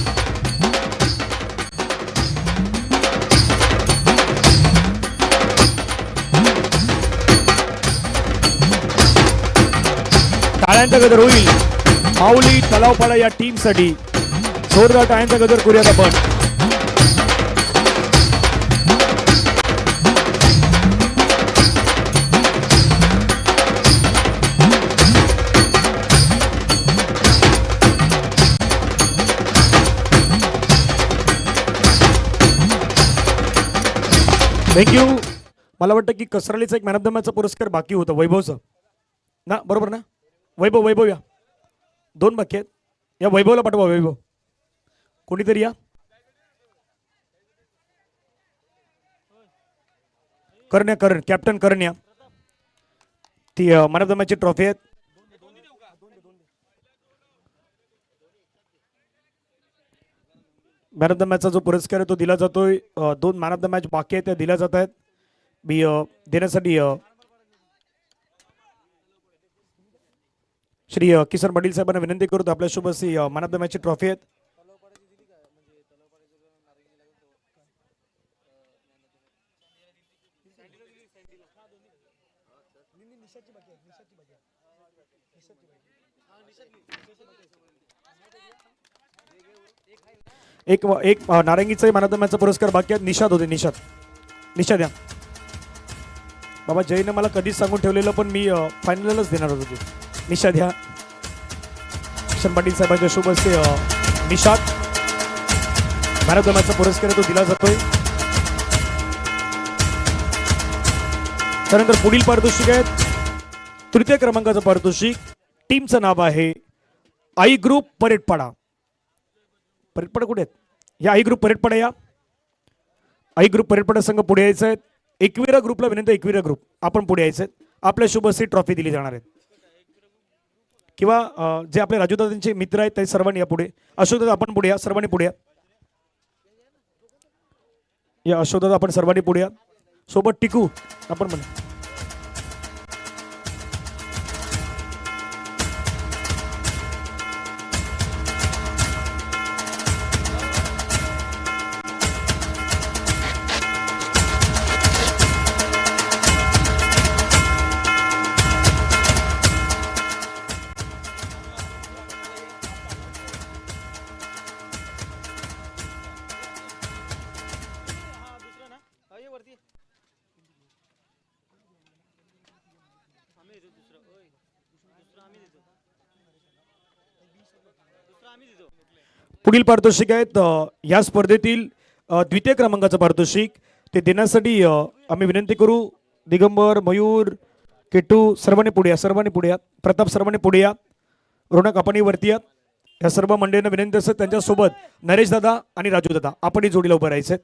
टाळ्यांचा गजर होईल माऊली तलावपाडा या टीमसाठी. जोरदार टाळ्यांचा गजर करूयात आपण. थँक्यू. मला वाटतं की कसरालीचा एक मॅन ऑफ द मॅचचा पुरस्कार बाकी होता वैभवचा ना, बरोबर ना? वैभव या, 2 बाकी आहेत. या वैभवला पाठवा. वैभव कोणीतरी या. करण कॅप्टन करण या. ती मॅन ऑफ द मॅचची ट्रॉफी आहेत. मॅन ऑफ द मॅचचा जो पुरस्कार आहे तो दिला जातोय. 2 मॅन ऑफ द मॅच बाकी आहेत, त्या दिल्या जात आहेत. मी देण्यासाठी श्री किसन पाटील साहेबांना विनंती करतो. आपल्या शुभ अशी मॅन ऑफ द मॅचची ट्रॉफी आहेत. एक नारंगीचा मॅन ऑफ द मॅचचा पुरस्कार बाकी आहे. निषाद होते. निषाद या बाबा. जयने मला कधीच सांगून ठेवलेलं, पण मी फायनलच देणार होतो. निषाद या. किशन पाटील साहेबांच्या शुभ हस्ते निषाद मॅन ऑफ द मॅचचा पुरस्कार तो दिला जातोय. त्यानंतर पुढील पारितोषिक आहेत. तृतीय क्रमांकाचं पारितोषिक. टीमचं नाव आहे आई ग्रुप परेडपाडा. परेडपाडा कुठे आहेत? या आई ग्रुप परेडपाडा या. आई ग्रुप परेडपाडा संघ पुढे यायचं आहे. एकविरा ग्रुपला विनंती, एकविरा ग्रुप आपण पुढे यायचं आहे. आपल्या शुभ हस्ते ट्रॉफी दिली जाणार आहे. किंवा जे आपले राजूदादांचे मित्र आहेत ते सर्वांनी या पुढे. अशोकदादा आपण पुढे या, सर्वांनी पुढे या. अशोकदादा आपण सर्वांनी पुढे या. सोबत टिकू आपण म्हणा. पुढील पारितोषिक आहेत या स्पर्धेतील द्वितीय क्रमांकाचं पारितोषिक ते देण्यासाठी आम्ही विनंती करू. दिगंबर, मयूर, केटू सर्वांनी पुढे या. प्रताप सर्वांनी पुढे या. रोनक आपणही वरती या. या सर्व मंडळींना विनंती असते त्यांच्यासोबत नरेश दादा आणि राजू दादा आपणही जोडीला उभं राहायचे.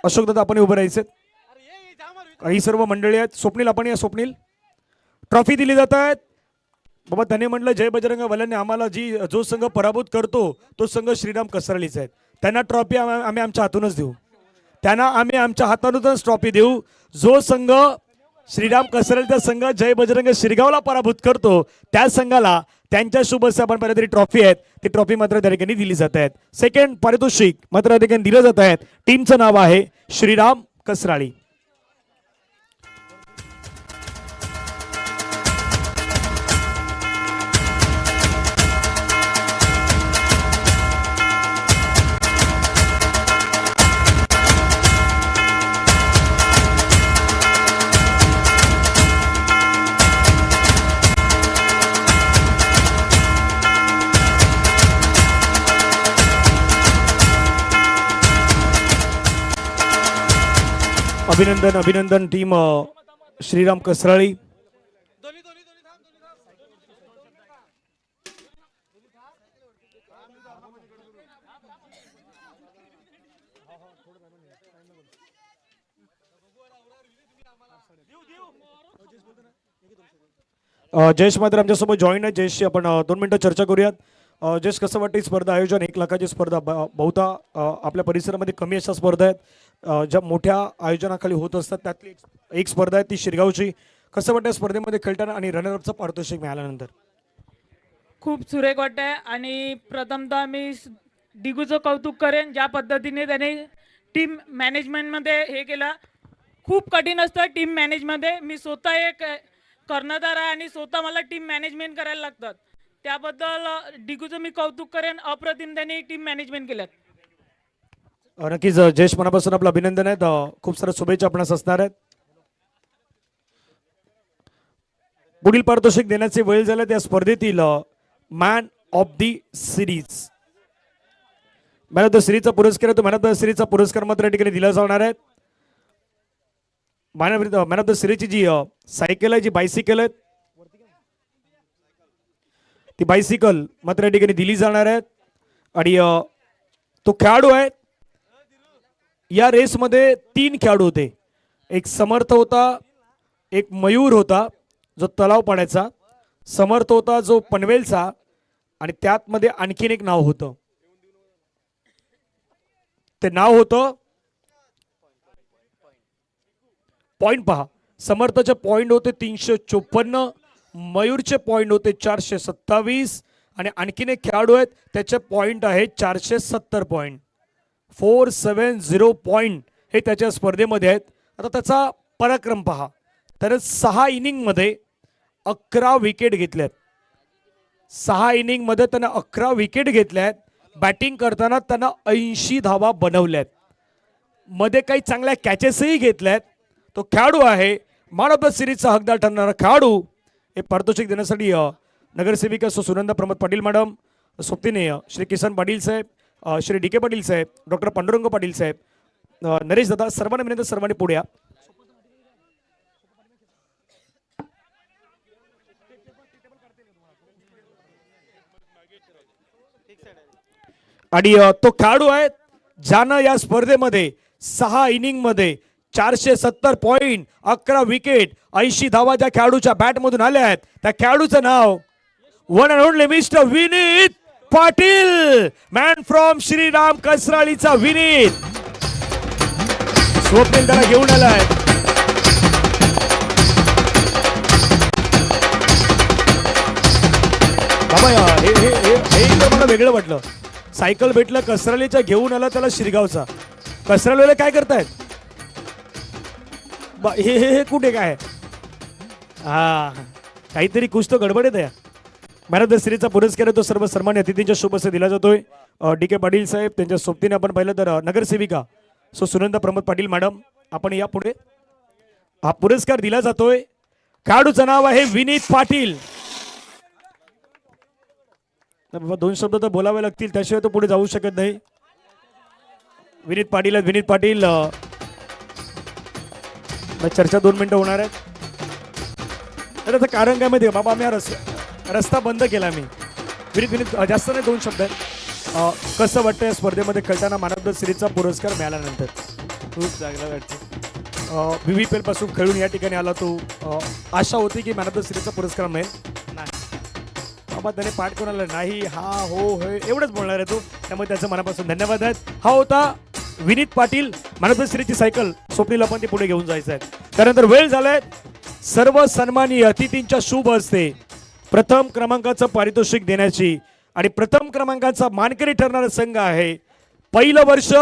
अशोक दादा आपणही उभं राहायचे. ही सर्व मंडळी आहेत. स्वप्नील आपण या. स्वप्नील, ट्रॉफी दिली जात आहेत. बाबा त्याने म्हटलं जय बजरंग वाल्यांनी आम्हाला जो संघ पराभूत करतो तो संघ श्रीराम कसरालीचा आहे. त्यांना ट्रॉफी आम्ही आमच्या हातूनच देऊ. त्यांना आम्ही आमच्या हातातूनच ट्रॉफी देऊ. जो संघ श्रीराम कसरालीचा संघ जय बजरंग शिरगावला पराभूत करतो त्या संघाला त्यांच्या शुभ आपण तरी ट्रॉफी आहेत ती ट्रॉफी मात्र त्या ठिकाणी दिली जात आहेत. सेकंड पारितोषिक मात्र त्या ठिकाणी दिलं जात आहेत. टीमचं नाव आहे श्रीराम कसराळी. अभिनंदन अभिनंदन टीम श्रीराम कसराळी. जयेश मात्र आमच्यासोबत जॉईन आहे. जयेशशी आपण 2 मिनिटं चर्चा करूयात. जयेश, कसं वाटतं ही स्पर्धा आयोजन 1 लाखाची स्पर्धा बहुधा आपल्या परिसरामध्ये कमी अशा स्पर्धा आहेत ज्या मोठ्या आयोजनाखाली होत असतात. त्यातली एक स्पर्धा आहे ती शिरगावची. कसं वाटतं स्पर्धेमध्ये खेळताना आणि रनरअपचं पारितोषिक मिळाल्यानंतर? खूप सुरेख वाटतंय आणि प्रथमतः मी डिगूचं कौतुक करेन ज्या पद्धतीने त्याने टीम मॅनेजमेंटमध्ये हे केलं. खूप कठीण असतं टीम मॅनेजमध्ये. मी स्वतः एक कर्णधार आहे आणि स्वतः मला टीम मॅनेजमेंट करायला लागतात. त्याबद्दल डिगूचं मी कौतुक करेन. अप्रतिम त्यांनी टीम मॅनेजमेंट केलं. नक्कीच जयेश, मनापासून आपलं अभिनंदन आहेत. खूप साऱ्या शुभेच्छा आपणास असणार आहेत. पुढील पारितोषिक देण्याचे वेळ झाले त्या स्पर्धेतील man of the series. Man of the सिरीजचा पुरस्कार तो मॅन ऑफ द सिरीजचा पुरस्कार मात्र या ठिकाणी दिला जाणार आहे. मॅन ऑफ द सिरीजची जी सायकल आहे, जी बायसिकल आहे, ती बायसिकल मात्र या ठिकाणी दिली जाणार आहे. आणि तो खेळाडू आहे. या रेसमध्ये 3 खेळाडू होते. एक समर्थ होता, एक मयूर होता जो तलाव पाण्याचा, समर्थ होता जो पनवेलचा, आणि त्यात मध्ये आणखीन एक नाव होतं. ते नाव होतं पॉइंट. पहा, समर्थचे पॉइंट होते 354, मयूरचे पॉइंट होते 427, आणि आणखीन एक खेळाडू आहेत त्याचे पॉइंट आहे 470 पॉइंट. 470 पॉइंट हे त्याच्या स्पर्धेमध्ये आहेत. आता त्याचा पराक्रम पहा. तर 6 इनिंगमध्ये 11 विकेट घेतल्यात. 6 इनिंगमध्ये त्यानं 11 विकेट घेतल्यात. बॅटिंग करताना त्यानं 80 धावा बनवल्यात. मध्ये काही चांगल्या कॅचेसही घेतल्यात. तो खेळाडू आहे मॅन ऑफ द सिरीजचा हकदार ठरणारा खेळाडू. हे पारितोषिक देण्यासाठी नगरसेविका सुनंदा प्रमोद पाटील मॅडम, सोबतीने श्री किसन पाटील साहेब, श्री डी के पाटील साहेब, डॉक्टर पांडुरंग पाटील साहेब, नरेश दादा, सर्वांना विनंती सर्वांनी पुढे या. आणि तो खेळाडू आहे ज्यानं या स्पर्धेमध्ये 6 इनिंग मध्ये 470 पॉइंट, 11 विकेट, 80 धावा ज्या खेळाडूच्या बॅट मधून आल्या आहेत त्या खेळाडूचं नाव one and only mister Vineet Patil. Man from Shriram कसराळीचा विनीत स्वप्नील त्याला घेऊन आलाय. बाबा हे मला वेगळं वाटलं. सायकल भेटलं कसरालीच्या, घेऊन आला त्याला शिरगावचा. कसरालीला काय करतायत? हे कुठे काय? हा, काहीतरी कुछ तो गडबड आहे. मॅन ऑफ द सिरीजचा पुरस्कार आहे तो सर्व सन्मान्य अतिथींच्या शुभ हस्ते दिला जातोय. डी के पाटील साहेब, त्यांच्या सोबतीने आपण पाहिलं तर नगरसेविका सुनंदा प्रमोद पाटील मॅडम, आपण या पुढे. हा पुरस्कार दिला जातोय. खेळाडूचं नाव आहे विनीत पाटील. बाबा 2 शब्द तर बोलावे लागतील, त्याशिवाय तो पुढे जाऊ शकत नाही. विनीत पाटील आहेत. विनीत पाटील चर्चा 2 मिनिटं होणार आहेत. तर त्याचं कारण काय माहिती आहे बाबा, आम्ही हा रस्ता बंद केला. मी विनीत जास्त नाही 2 शब्द आहेत. कसं वाटतं या स्पर्धेमध्ये खेळताना मानवदत्त सिरीजचा पुरस्कार मिळाल्यानंतर? खूप चांगलं वाटतं. VVPL पासून खेळून या ठिकाणी आला तो, आशा होती की मॅन ऑफ द सिरीजचा पुरस्कार मिळेल. बाबा त्याने पाठ कोणाला नाही, हा हो हो एवढंच बोलणार आहे तो, त्यामुळे त्याचं मनापासून धन्यवाद आहेत. हा होता Vineet Patil. Man of the सिरीजची सायकल स्वप्नील आपण ती पुढे घेऊन जायचं आहे. त्यानंतर वेळ झालाय सर्व सन्माननीय अतिथींच्या शुभ हस्ते प्रथम क्रमांकाचं पारितोषिक देण्याची, आणि प्रथम क्रमांकाचा मानकरी ठरणारा संघ आहे. पहिलं वर्ष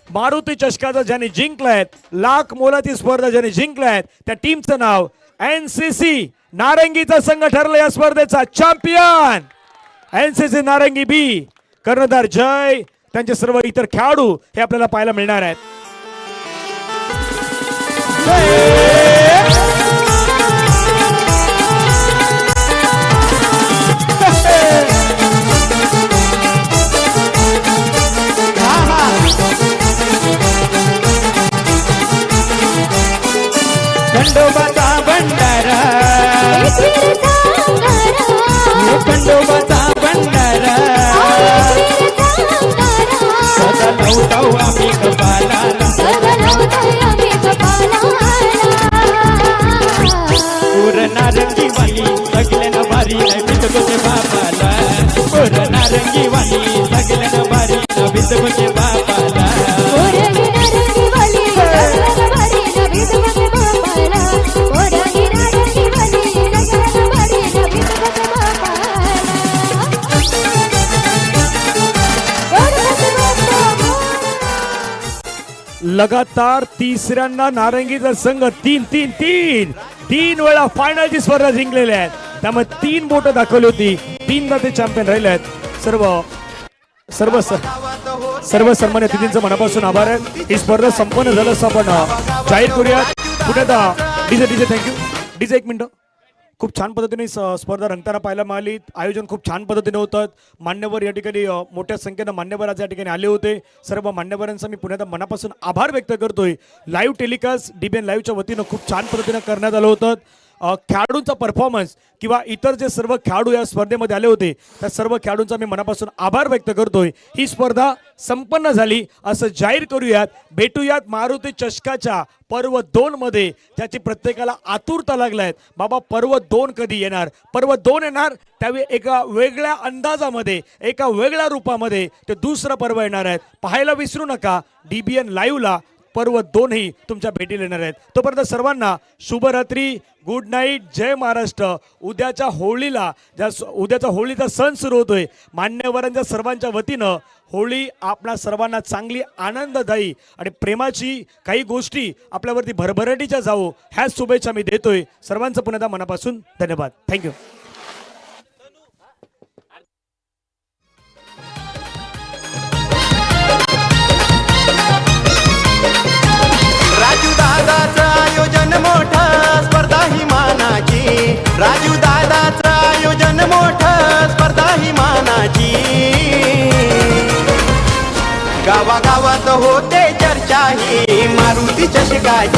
मारुती चषकाचा ज्याने जिंकलाय, लाख मोलाची स्पर्धा ज्याने जिंकलाय, त्या टीमचं नाव NCC नारंगीचा संघ ठरला या स्पर्धेचा चॅम्पियन. NCC नारंगी बी, कर्णधार जय, त्यांचे सर्व इतर खेळाडू हे आपल्याला पाहायला मिळणार आहेत. खंडोबाचा भंडारा, खंडोबाचा भंडारा, सदा लावताव आम्ही कपाला, पोर नारंगी वाली सगळ्यांना भारी नवीत गोटे बापाला, पोर नारंगी वाली सगळ्यांना भारी नवीत गोटे बापाला. लगातार तिसऱ्यांदा नारंगीचा संघ तीन वेळा फायनलची स्पर्धा जिंकलेल्या आहेत. त्यामुळे 3 बोट दाखवली होती, 3दा ते चॅम्पियन राहिले आहेत. सर्व सन्मान्य अतिथींचं मनापासून आभार आहे. ही स्पर्धा संपन्न झालं असं आपण जाहीर करूयात. पुण्यात डीजे थँक्यू. DJ 1 minute. खूप छान पद्धतीने स्पर्धा रंगताना पाहायला मिळाली. आयोजन खूप छान पद्धतीने होतं. मान्यवर या ठिकाणी मोठ्या संख्येनं मान्यवर आज या ठिकाणी आले होते. सर्व मान्यवरांचा मी पुण्यात मनापासून आभार व्यक्त करतोय. लाईव्ह टेलिकास्ट DBN लाईव्हच्या वतीनं खूप छान पद्धतीनं करण्यात आलं होतं. खेळाडूंचा परफॉर्मन्स किंवा इतर जे सर्व खेळाडू या स्पर्धेमध्ये आले होते त्या सर्व खेळाडूंचा मी मनापासून आभार व्यक्त करतोय. ही स्पर्धा संपन्न झाली असं जाहीर करूयात. भेटूयात मारुती चषकाच्या पर्व 2 मध्ये, ज्याची प्रत्येकाला आतुरता लागलाय. बाबा पर्व 2 कधी येणार? पर्व 2 येणार त्यावेळी एका वेगळ्या अंदाजामध्ये, एका वेगळ्या रूपामध्ये ते दुसरं पर्व येणार आहे. पाहायला विसरू नका. DBN लाईव्हला पर्व 2 ही तुमच्या भेटीला येणार आहेत. तोपर्यंत सर्वांना शुभरात्री, गुड नाईट, जय महाराष्ट्र. उद्याच्या होळीचा सण सुरू होतोय. मान्यवरांच्या सर्वांच्या वतीनं होळी आपल्या सर्वांना चांगली, आनंददायी आणि प्रेमाची काही गोष्टी आपल्यावरती भरभराटीच्या जावो ह्याच शुभेच्छा मी देतोय. सर्वांचं पुन्हा मनापासून धन्यवाद. थँक्यू. राजू दादाचं आयोजन मोठं, स्पर्धा ही मानाची. राजू दादाचं आयोजन मोठं, स्पर्धा ही मानाची. गावागावात होते चर्चा ही मारुती चषकाची.